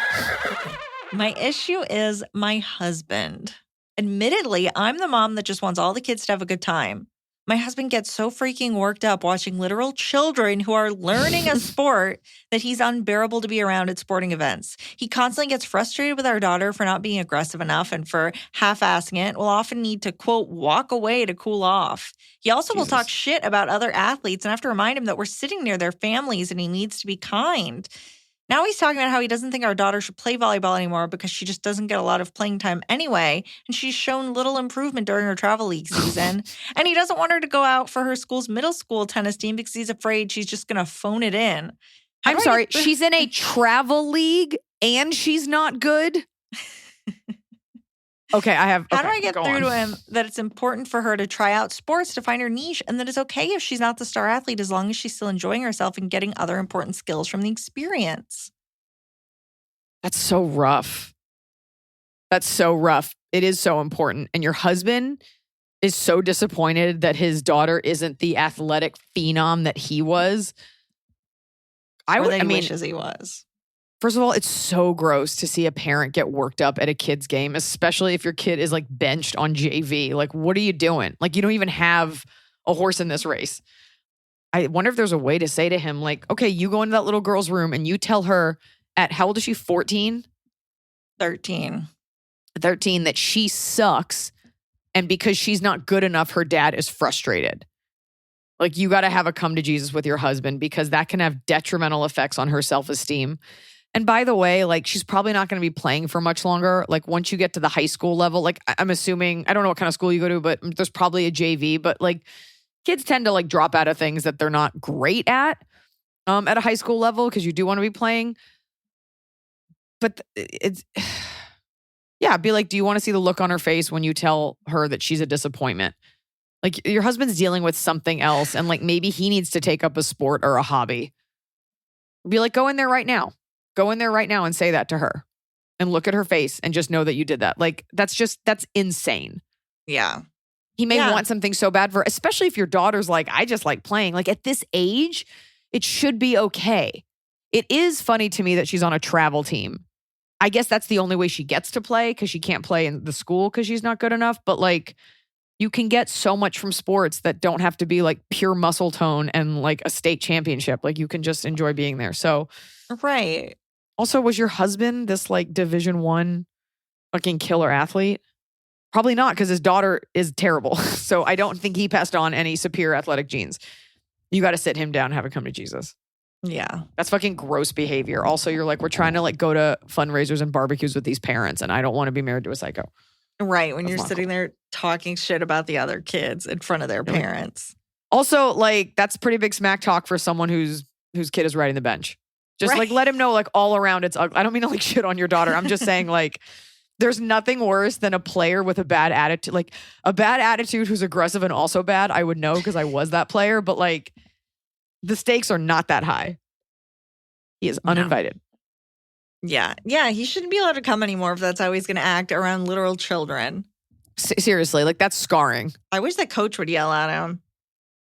My issue is my husband. Admittedly, I'm the mom that just wants all the kids to have a good time. My husband gets so freaking worked up watching literal children who are learning a sport that he's unbearable to be around at sporting events. He constantly gets frustrated with our daughter for not being aggressive enough and for half-assing it. Will often need to, quote, walk away to cool off. He also will talk shit about other athletes, and I have to remind him that we're sitting near their families and he needs to be kind. Now he's talking about how he doesn't think our daughter should play volleyball anymore because she just doesn't get a lot of playing time anyway, and she's shown little improvement during her travel league season. And he doesn't want her to go out for her school's middle school tennis team because he's afraid she's just going to phone it in. I'm sorry, she's in a travel league and she's not good? Okay, How do I get through to him that it's important for her to try out sports to find her niche and that it's okay if she's not the star athlete as long as she's still enjoying herself and getting other important skills from the experience? That's so rough. That's so rough. It is so important. And your husband is so disappointed that his daughter isn't the athletic phenom that he was. I wishes he was. First of all, it's so gross to see a parent get worked up at a kid's game, especially if your kid is like benched on JV. Like, what are you doing? Like, you don't even have a horse in this race. I wonder if there's a way to say to him, like, okay, you go into that little girl's room and you tell her at, how old is she, 14? 13. 13, that she sucks. And because she's not good enough, her dad is frustrated. Like, you got to have a come to Jesus with your husband because that can have detrimental effects on her self-esteem. And by the way, like, she's probably not going to be playing for much longer. Like, once you get to the high school level, like, I'm assuming, I don't know what kind of school you go to, but there's probably a JV. But like, kids tend to like drop out of things that they're not great at a high school level because you do want to be playing. But it's, yeah, be like, do you want to see the look on her face when you tell her that she's a disappointment? Like, your husband's dealing with something else and like maybe he needs to take up a sport or a hobby. Be like, go in there right now. Go in there right now and say that to her and look at her face and just know that you did that. Like, that's insane. Yeah. He may want something so bad for, especially if your daughter's like, I just like playing. Like, at this age, it should be okay. It is funny to me that she's on a travel team. I guess that's the only way she gets to play because she can't play in the school because she's not good enough. But like, you can get so much from sports that don't have to be like pure muscle tone and like a state championship. Like, you can just enjoy being there. So, right. Also, was your husband this like Division I fucking killer athlete? Probably not, because his daughter is terrible. So I don't think he passed on any superior athletic genes. You got to sit him down and have a come to Jesus. Yeah. That's fucking gross behavior. Also, you're like, we're trying to like go to fundraisers and barbecues with these parents, and I don't want to be married to a psycho. Right. When you're sitting there talking shit about the other kids in front of their parents. Also, like, that's pretty big smack talk for someone whose kid is riding the bench. Just like let him know, like, all around it's ugly. I don't mean to like shit on your daughter. I'm just saying, like, there's nothing worse than a player with a bad attitude. Like, a bad attitude who's aggressive and also bad, I would know because I was that player. But like, the stakes are not that high. He is uninvited. No. Yeah. Yeah. He shouldn't be allowed to come anymore if that's how he's going to act around literal children. Seriously, like, that's scarring. I wish that coach would yell at him.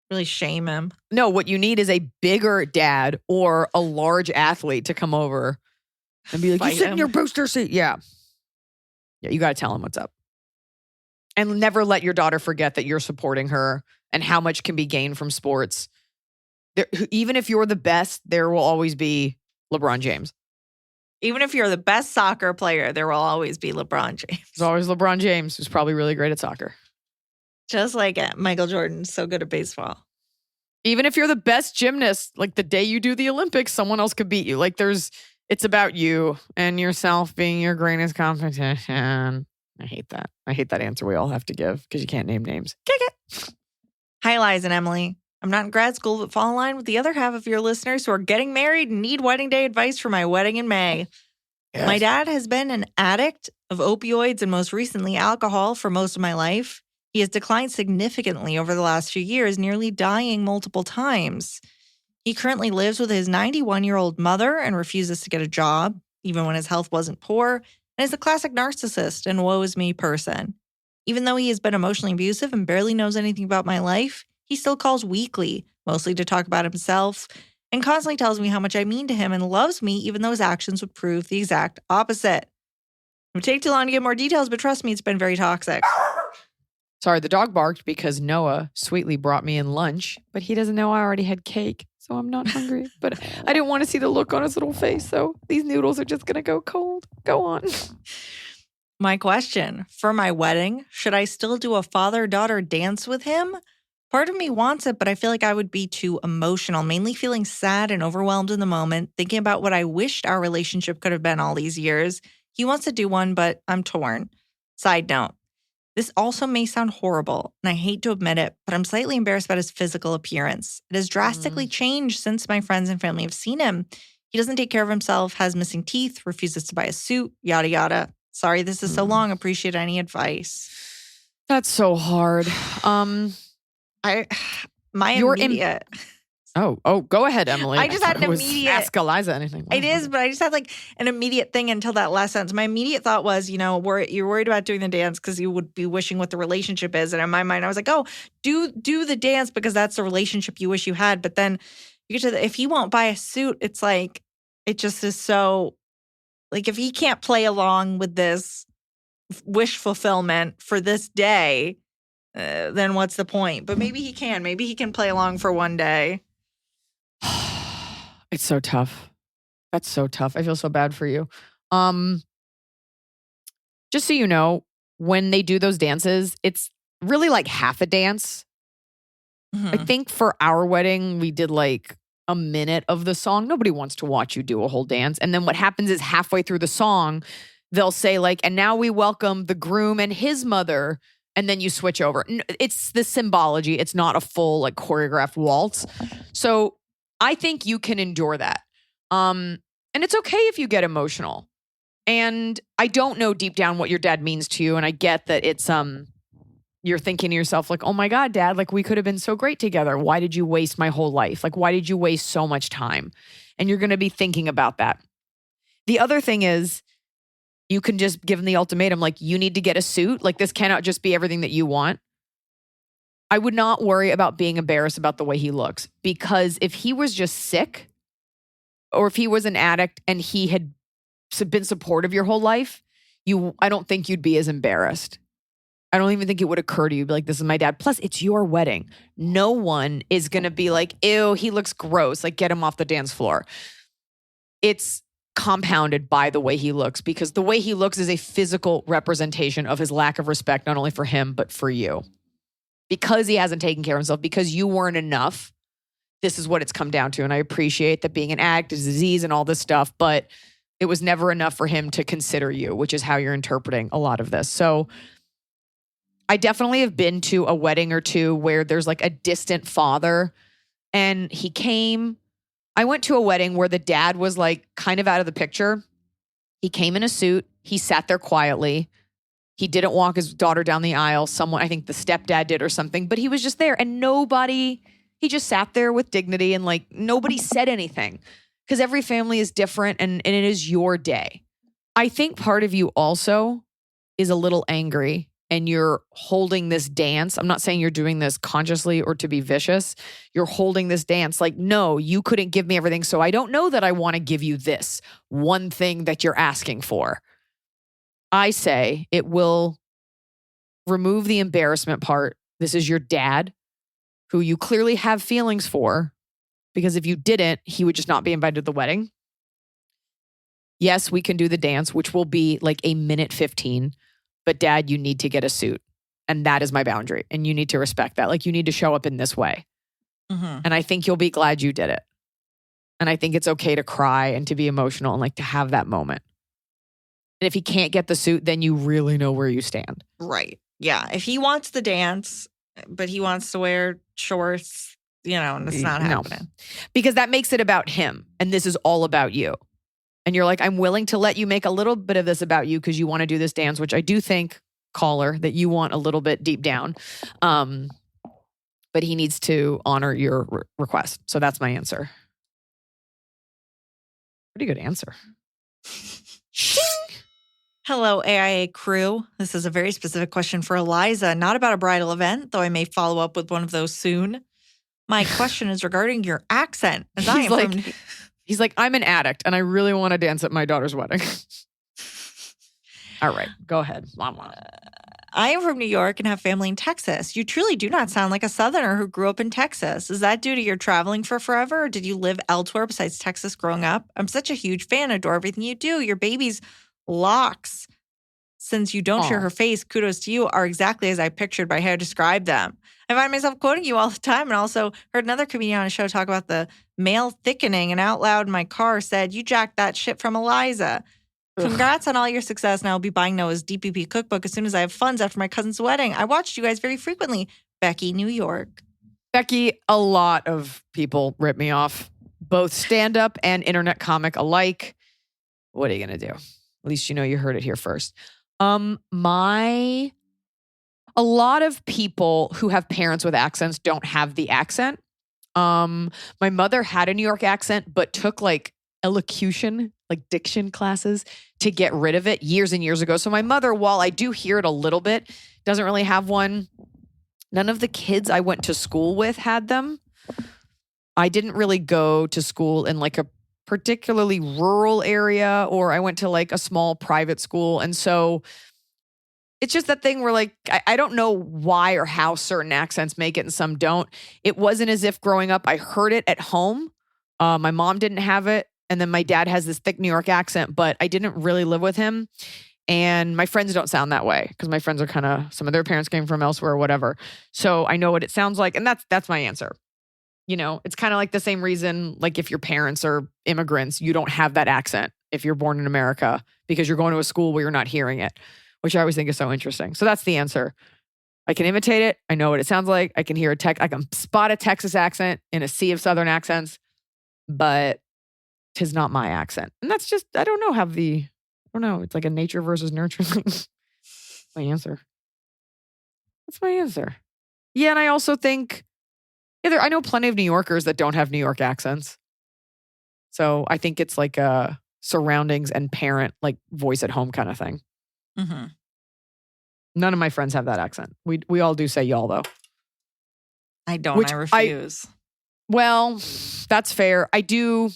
Really shame him. No, what you need is a bigger dad or a large athlete to come over and be like, you sit in your booster seat. Yeah. Yeah, you got to tell him what's up. And never let your daughter forget that you're supporting her and how much can be gained from sports. Even if you're the best, there will always be LeBron James. Even if you're the best soccer player, there will always be LeBron James. There's always LeBron James, who's probably really great at soccer. Just like Michael Jordan's so good at baseball. Even if you're the best gymnast, like the day you do the Olympics, someone else could beat you. Like, it's about you and yourself being your greatest competition. I hate that. I hate that answer we all have to give because you can't name names. Kick it. Hi, Liza and Emily. I'm not in grad school, but fall in line with the other half of your listeners who are getting married and need wedding day advice for my wedding in May. Yes. My dad has been an addict of opioids and most recently alcohol for most of my life. He has declined significantly over the last few years, nearly dying multiple times. He currently lives with his 91-year-old mother and refuses to get a job, even when his health wasn't poor, and is a classic narcissist and woe is me person. Even though he has been emotionally abusive and barely knows anything about my life, he still calls weekly, mostly to talk about himself, and constantly tells me how much I mean to him and loves me, even though his actions would prove the exact opposite. It would take too long to get more details, but trust me, it's been very toxic. Sorry, the dog barked because Noah sweetly brought me in lunch, but he doesn't know I already had cake, so I'm not hungry. But I didn't want to see the look on his little face, so these noodles are just going to go cold. Go on. My question, for my wedding, should I still do a father-daughter dance with him? Part of me wants it, but I feel like I would be too emotional, mainly feeling sad and overwhelmed in the moment, thinking about what I wished our relationship could have been all these years. He wants to do one, but I'm torn. Side note, this also may sound horrible, and I hate to admit it, but I'm slightly embarrassed about his physical appearance. It has drastically changed since my friends and family have seen him. He doesn't take care of himself, has missing teeth, refuses to buy a suit, yada, yada. Sorry, this is so long. Appreciate any advice. That's so hard. Immediate. Go ahead, Emily. I just had an thought it was immediate- Ask Iliza anything. It is, but I just had like an immediate thing until that last sentence. My immediate thought was, you're worried about doing the dance because you would be wishing what the relationship is. And in my mind, I was like, oh, do the dance because that's the relationship you wish you had. But then you get to if he won't buy a suit, it's like, it just is so, like if he can't play along with this wish fulfillment for this day, then what's the point? But maybe he can. Maybe he can play along for one day. It's so tough. That's so tough. I feel so bad for you. Just so you know, when they do those dances, it's really like half a dance. I think for our wedding, we did like a minute of the song. Nobody wants to watch you do a whole dance. And then what happens is halfway through the song, they'll say like, and now we welcome the groom and his mother. And then you switch over. It's the symbology. It's not a full like choreographed waltz. So I think you can endure that. And it's okay if you get emotional. And I don't know deep down what your dad means to you. And I get that it's you're thinking to yourself like, oh my God, Dad, like we could have been so great together. Why did you waste my whole life? Like, why did you waste so much time? And you're going to be thinking about that. The other thing is, you can just give him the ultimatum, like, you need to get a suit. Like, this cannot just be everything that you want. I would not worry about being embarrassed about the way he looks, because if he was just sick or if he was an addict and he had been supportive your whole life, I don't think you'd be as embarrassed. I don't even think it would occur to you, be like, this is my dad. Plus, it's your wedding. No one is going to be like, ew, he looks gross. Like, get him off the dance floor. It's compounded by the way he looks, because the way he looks is a physical representation of his lack of respect, not only for him, but for you. Because he hasn't taken care of himself, because you weren't enough, this is what it's come down to. And I appreciate that being an addict is a disease and all this stuff, but it was never enough for him to consider you, which is how you're interpreting a lot of this. So I definitely have been to a wedding or two where there's like a distant father and he came. I went to a wedding where the dad was like kind of out of the picture. He came in a suit. He sat there quietly. He didn't walk his daughter down the aisle. Someone, I think the stepdad did or something, but he was just there and he just sat there with dignity and like nobody said anything, because every family is different and it is your day. I think part of you also is a little angry and you're holding this dance. I'm not saying you're doing this consciously or to be vicious. You're holding this dance like, no, you couldn't give me everything. So I don't know that I want to give you this one thing that you're asking for. I say it will remove the embarrassment part. This is your dad, who you clearly have feelings for, because if you didn't, he would just not be invited to the wedding. Yes, we can do the dance, which will be like a minute 15. But Dad, you need to get a suit. And that is my boundary. And you need to respect that. Like, you need to show up in this way. Mm-hmm. And I think you'll be glad you did it. And I think it's okay to cry and to be emotional and like to have that moment. And if he can't get the suit, then you really know where you stand. Right. Yeah. If he wants the dance, but he wants to wear shorts, and it's not happening. No. Because that makes it about him. And this is all about you. And you're like, I'm willing to let you make a little bit of this about you because you want to do this dance, which I do think, caller, that you want a little bit deep down. But he needs to honor your request. So that's my answer. Pretty good answer. Hello, AIA crew. This is a very specific question for Iliza, not about a bridal event, though I may follow up with one of those soon. My question is regarding your accent. As I am He's like, I'm an addict and I really want to dance at my daughter's wedding. All right, go ahead. I am from New York and have family in Texas. You truly do not sound like a Southerner who grew up in Texas. Is that due to your traveling for forever, or did you live elsewhere besides Texas growing up? I'm such a huge fan. Adore everything you do. Your baby's locks, since you don't share her face, kudos to you, are exactly as I pictured by how I described them. I find myself quoting you all the time, and also heard another comedian on a show talk about the male thickening, and out loud in my car said, you jacked that shit from Iliza. Congrats on all your success, and I will be buying Noah's DPP cookbook as soon as I have funds after my cousin's wedding. I watched you guys very frequently. Becky, New York. Becky, a lot of people rip me off, both stand-up and internet comic alike. What are you going to do? At least you know you heard it here first. A lot of people who have parents with accents don't have the accent. My mother had a New York accent, but took like elocution, like diction classes to get rid of it years and years ago. So my mother, while I do hear it a little bit, doesn't really have one. None of the kids I went to school with had them. I didn't really go to school in like a particularly rural area, or I went to like a small private school. And so it's just that thing where like, I don't know why or how certain accents make it and some don't. It wasn't as if growing up I heard it at home. My mom didn't have it. And then my dad has this thick New York accent, but I didn't really live with him. And my friends don't sound that way because my friends are kind of, some of their parents came from elsewhere or whatever. So I know what it sounds like. And that's my answer. You know, it's kind of like the same reason, like if your parents are immigrants, you don't have that accent if you're born in America because you're going to a school where you're not hearing it, which I always think is so interesting. So that's the answer. I can imitate it. I know what it sounds like. I can hear I can spot a Texas accent in a sea of Southern accents, but 'tis not my accent. And that's just, I don't know. It's like a nature versus nurture thing. My answer. That's my answer. Yeah. And I also think, I know plenty of New Yorkers that don't have New York accents. So I think it's like a surroundings and parent, like voice at home kind of thing. Mm-hmm. None of my friends have that accent. We all do say y'all though. I don't. I refuse. Well, that's fair. I do.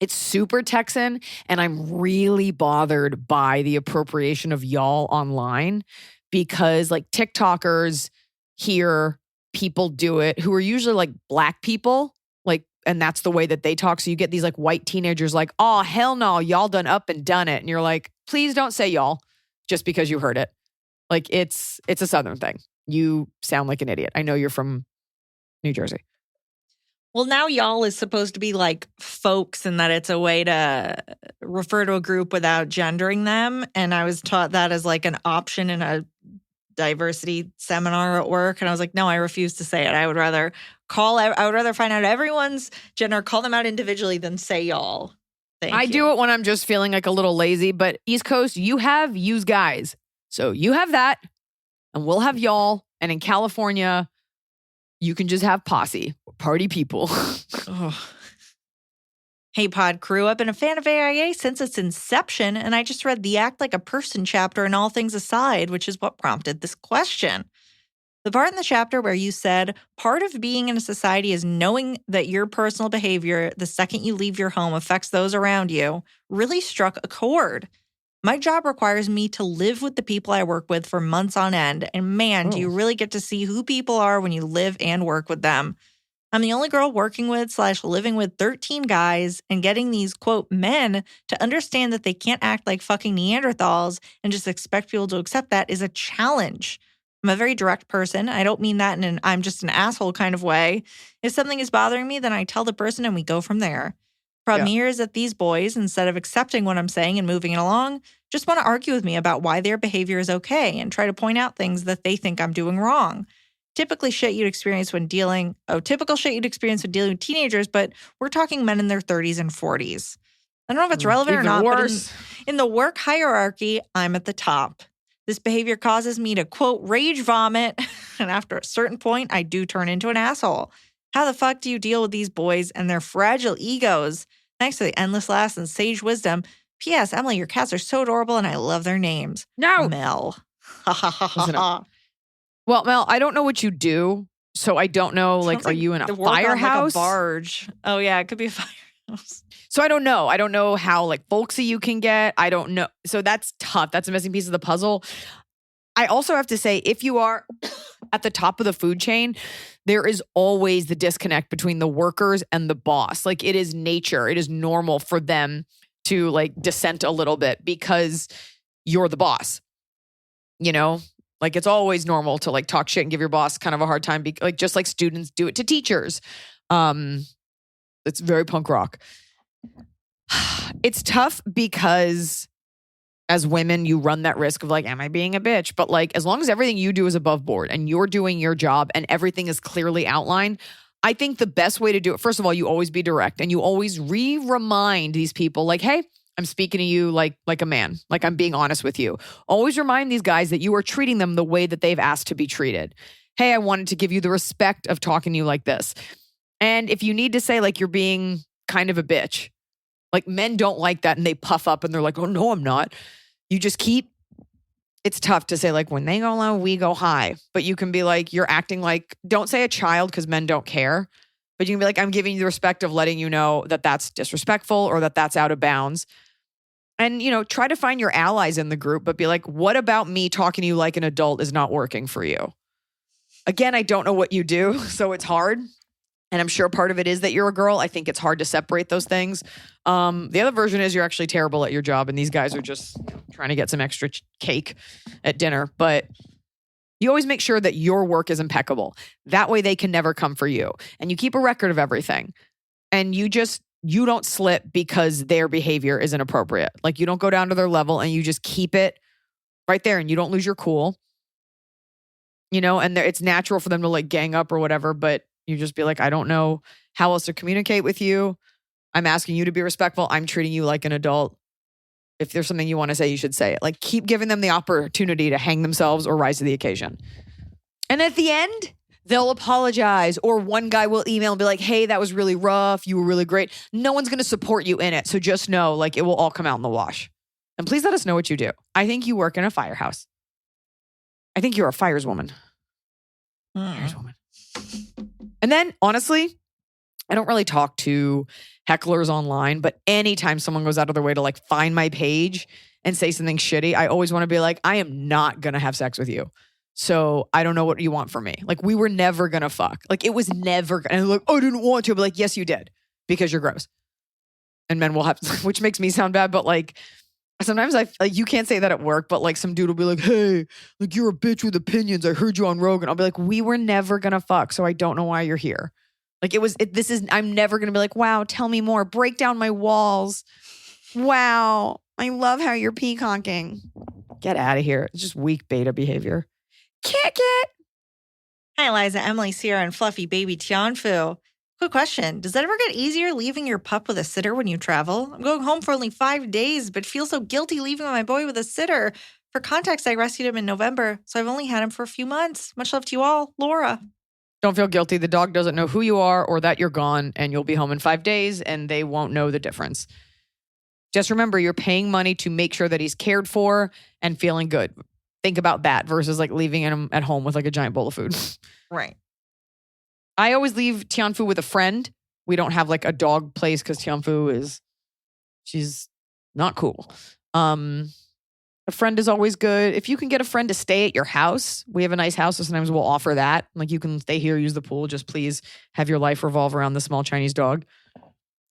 It's super Texan, and I'm really bothered by the appropriation of y'all online because like TikTokers hear people do it who are usually like Black people, like, and that's the way that they talk. So you get these like white teenagers like, oh, hell no, y'all done up and done it. And you're like, please don't say y'all just because you heard it. Like it's a Southern thing. You sound like an idiot. I know you're from New Jersey. Well, now y'all is supposed to be like folks and that it's a way to refer to a group without gendering them. And I was taught that as like an option in a diversity seminar at work. And I was like, no, I refuse to say it. I would rather find out everyone's gender, call them out individually than say y'all. I do it when I'm just feeling like a little lazy, but East Coast, you have use guys. So you have that and we'll have y'all. And in California, you can just have posse, party people. Hey, Pod Crew, I've been a fan of AIA since its inception, and I just read the Act Like a Person chapter in All Things Aside, which is what prompted this question. The part in the chapter where you said, part of being in a society is knowing that your personal behavior the second you leave your home affects those around you, really struck a chord. My job requires me to live with the people I work with for months on end, and man, do you really get to see who people are when you live and work with them. I'm the only girl working with / living with 13 guys, and getting these, quote, men to understand that they can't act like fucking Neanderthals and just expect people to accept that is a challenge. I'm a very direct person. I don't mean that in an I'm just an asshole kind of way. If something is bothering me, then I tell the person and we go from there. Problem here is that these boys, instead of accepting what I'm saying and moving it along, just want to argue with me about why their behavior is okay and try to point out things that they think I'm doing wrong. Typical shit you'd experience when dealing with teenagers, but we're talking men in their 30s and 40s. I don't know if it's relevant or not, worse. But in the work hierarchy, I'm at the top. This behavior causes me to, quote, rage vomit, and after a certain point, I do turn into an asshole. How the fuck do you deal with these boys and their fragile egos? Thanks to the endless laughs and sage wisdom. P.S. Emily, your cats are so adorable and I love their names. No. Mel. Ha ha ha ha ha. Well, Mel, I don't know what you do. So I don't know, like, are you in a firehouse? Like a barge. Oh, yeah, it could be a firehouse. So I don't know. I don't know how, like, folksy you can get. I don't know. So that's tough. That's a missing piece of the puzzle. I also have to say, if you are at the top of the food chain, there is always the disconnect between the workers and the boss. Like it is nature. It is normal for them to like dissent a little bit because you're the boss. You know, like it's always normal to like talk shit and give your boss kind of a hard time. Like just like students do it to teachers. It's very punk rock. It's tough because as women, you run that risk of like, am I being a bitch? But like, as long as everything you do is above board and you're doing your job and everything is clearly outlined, I think the best way to do it, first of all, you always be direct and you always remind these people like, hey, I'm speaking to you like a man, like I'm being honest with you. Always remind these guys that you are treating them the way that they've asked to be treated. Hey, I wanted to give you the respect of talking to you like this. And if you need to say like you're being kind of a bitch, like men don't like that and they puff up and they're like, oh no, I'm not. You just keep, it's tough to say like when they go low, we go high. But you can be like, you're acting like, don't say a child because men don't care. But you can be like, I'm giving you the respect of letting you know that that's disrespectful or that that's out of bounds. And, you know, try to find your allies in the group, but be like, what about me talking to you like an adult is not working for you? Again, I don't know what you do, so it's hard. And I'm sure part of it is that you're a girl. I think it's hard to separate those things. The other version is you're actually terrible at your job and these guys are just trying to get some extra cake at dinner. But you always make sure that your work is impeccable. That way they can never come for you. And you keep a record of everything. And you don't slip because their behavior is inappropriate. Like you don't go down to their level and you just keep it right there and you don't lose your cool. You know, and it's natural for them to like gang up or whatever, but you just be like, I don't know how else to communicate with you. I'm asking you to be respectful. I'm treating you like an adult. If there's something you want to say, you should say it. Like keep giving them the opportunity to hang themselves or rise to the occasion. And at the end, they'll apologize or one guy will email and be like, hey, that was really rough. You were really great. No one's going to support you in it. So just know like it will all come out in the wash. And please let us know what you do. I think you work in a firehouse. I think you're a fireswoman. Fireswoman. And then, honestly, I don't really talk to hecklers online, but anytime someone goes out of their way to like find my page and say something shitty, I always want to be like, I am not going to have sex with you. So I don't know what you want from me. Like we were never going to fuck. Like it was never going to, like, I didn't want to. But like, yes, you did because you're gross. And men will have, which makes me sound bad, but like, sometimes you can't say that at work, but like some dude will be like, hey, like you're a bitch with opinions. I heard you on Rogan. I'll be like, we were never going to fuck. So I don't know why you're here. Like I'm never going to be like, wow, tell me more. Break down my walls. Wow. I love how you're peacocking. Get out of here. It's just weak beta behavior. Kick it. Hi, Iliza, Emily, Sierra, and fluffy baby Tianfu. Quick question. Does it ever get easier leaving your pup with a sitter when you travel? I'm going home for only 5 days, but feel so guilty leaving my boy with a sitter. For context, I rescued him in November, so I've only had him for a few months. Much love to you all. Laura. Don't feel guilty. The dog doesn't know who you are or that you're gone, and you'll be home in 5 days, and they won't know the difference. Just remember, you're paying money to make sure that he's cared for and feeling good. Think about that versus like leaving him at home with like a giant bowl of food. Right. I always leave Tianfu with a friend. We don't have like a dog place because Tianfu she's not cool. A friend is always good. If you can get a friend to stay at your house, we have a nice house, so sometimes we'll offer that. Like you can stay here, use the pool. Just please have your life revolve around the small Chinese dog.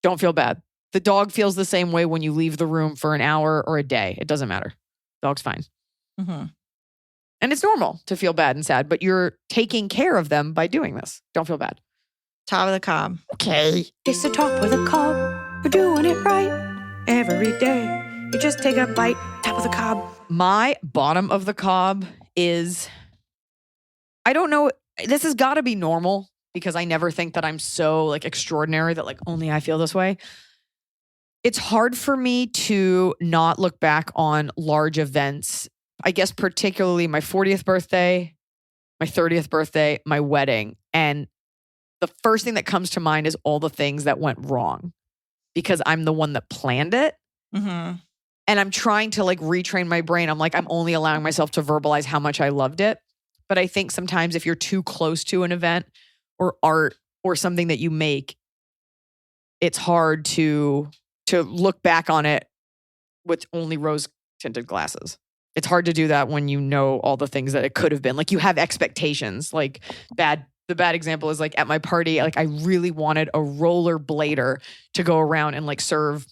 Don't feel bad. The dog feels the same way when you leave the room for an hour or a day. It doesn't matter. Dog's fine. Mm-hmm. And it's normal to feel bad and sad, but you're taking care of them by doing this. Don't feel bad. Top of the cob. Okay. It's the top of the cob. We're doing it right every day. You just take a bite, top of the cob. My bottom of the cob is, I don't know, this has got to be normal because I never think that I'm so like extraordinary that like only I feel this way. It's hard for me to not look back on large events. I guess particularly my 40th birthday, my 30th birthday, my wedding. And the first thing that comes to mind is all the things that went wrong because I'm the one that planned it. Mm-hmm. And I'm trying to like retrain my brain. I'm like, I'm only allowing myself to verbalize how much I loved it. But I think sometimes if you're too close to an event or art or something that you make, it's hard to look back on it with only rose tinted glasses. it's hard to do that when you know all the things that it could have been. Like you have expectations. Like the bad example is like at my party, like I really wanted a rollerblader to go around and like serve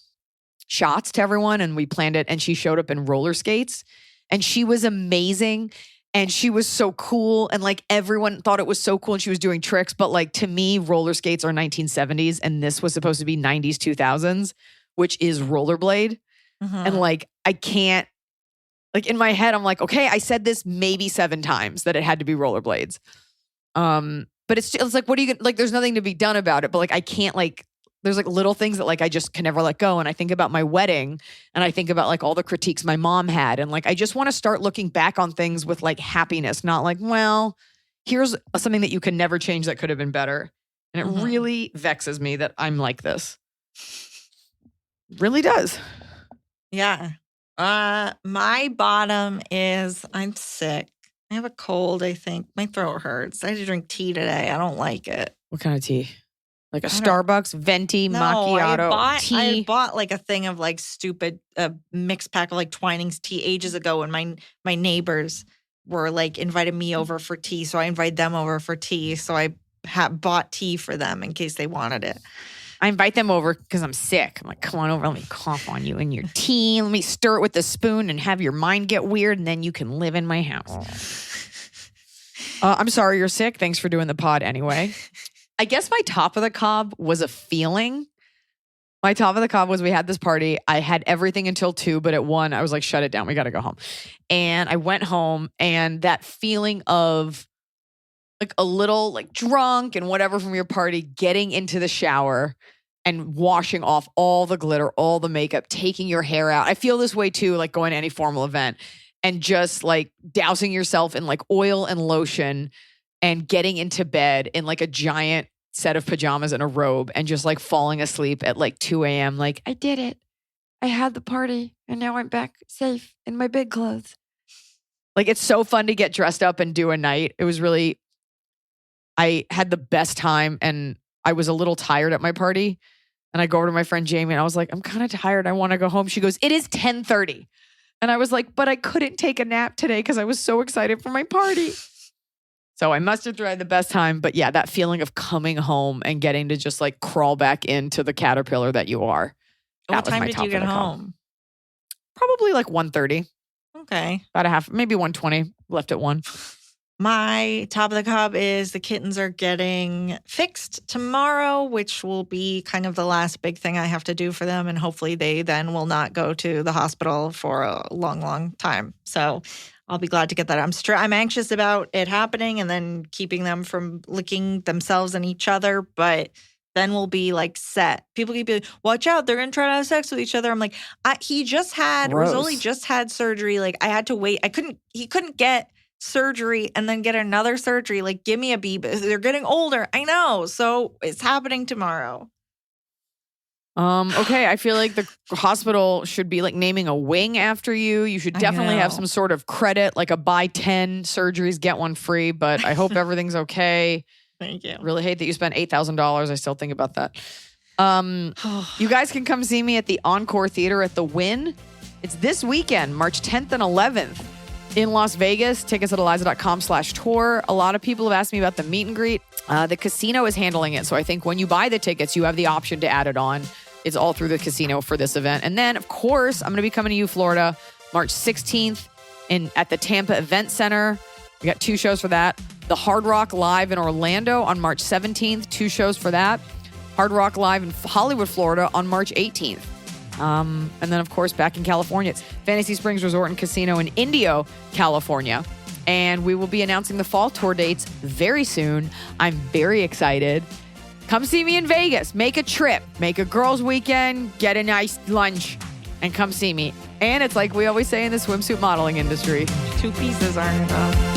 shots to everyone. And we planned it and she showed up in roller skates and she was amazing. And she was so cool. And like everyone thought it was so cool and she was doing tricks. But like to me, roller skates are 1970s and this was supposed to be 90s, 2000s, which is rollerblade. And like, I can't, like in my head, I'm like, okay, I said this maybe 7 times that it had to be rollerblades. But it's like, what are you gonna, like, there's nothing to be done about it. But like, I can't like, there's like little things that like, I just can never let go. And I think about my wedding and I think about like all the critiques my mom had. And like, I just want to start looking back on things with like happiness, not like, well, here's something that you can never change that could have been better. And it really vexes me that I'm like this. Really does. Yeah. My bottom is I'm sick. I have a cold, I think. My throat hurts. I had to drink tea today. I don't like it. What kind of tea? Like a Starbucks, venti, macchiato, tea? I bought like a thing of like stupid mixed pack of like Twinings tea ages ago when my neighbors were like invited me over for tea. So I invited them over for tea. So I bought tea for them in case they wanted it. I invite them over because I'm sick. I'm like, come on over. Let me cough on you and your tea. Let me stir it with the spoon and have your mind get weird. And then you can live in my house. I'm sorry you're sick. Thanks for doing the pod anyway. I guess my top of the cob was a feeling. My top of the cob was we had this party. I had everything until 2, but at 1, I was like, shut it down. We got to go home. And I went home and that feeling of like a little like drunk and whatever from your party, getting into the shower and washing off all the glitter, all the makeup, taking your hair out. I feel this way too, like going to any formal event and just like dousing yourself in like oil and lotion and getting into bed in like a giant set of pajamas and a robe and just like falling asleep at like 2 a.m. Like, I did it. I had the party and now I'm back safe in my bed clothes. Like, it's so fun to get dressed up and do a night. It was really, I had the best time and I was a little tired at my party. And I go over to my friend Jamie and I was like, I'm kind of tired. I want to go home. She goes, it is 10:30. And I was like, but I couldn't take a nap today because I was so excited for my party. So I must have had the best time. But yeah, that feeling of coming home and getting to just like crawl back into the caterpillar that you are. What time did you get home? Probably like 1:30. Okay. About a half, maybe 1:20. Left at 1. My top of the cob is the kittens are getting fixed tomorrow, which will be kind of the last big thing I have to do for them. And hopefully they then will not go to the hospital for a long, long time. So I'll be glad to get that. I'm anxious about it happening and then keeping them from licking themselves and each other. But then we'll be like set. People keep like, watch out, they're going to try to have sex with each other. I'm like, he just had, Rosoli just had surgery. Like I had to wait. He couldn't get surgery and then get another surgery. Like, give me a beep. They're getting older. I know. So it's happening tomorrow. Okay. I feel like the hospital should be like naming a wing after you. You should definitely have some sort of credit, like a buy 10 surgeries, get one free. But I hope everything's okay. Thank you. Really hate that you spent $8,000. I still think about that. You guys can come see me at the Encore Theater at the Wynn. It's this weekend, March 10th and 11th. In Las Vegas, tickets at iliza.com/tour. A lot of people have asked me about the meet and greet. The casino is handling it. So I think when you buy the tickets, you have the option to add it on. It's all through the casino for this event. And then, of course, I'm going to be coming to you, Florida, March 16th at the Tampa Event Center. We got 2 shows for that. The Hard Rock Live in Orlando on March 17th. 2 shows for that. Hard Rock Live in Hollywood, Florida on March 18th. And then, of course, back in California, it's Fantasy Springs Resort and Casino in Indio, California. And we will be announcing the fall tour dates very soon. I'm very excited. Come see me in Vegas. Make a trip. Make a girls' weekend. Get a nice lunch. And come see me. And it's like we always say in the swimsuit modeling industry. 2 pieces aren't enough.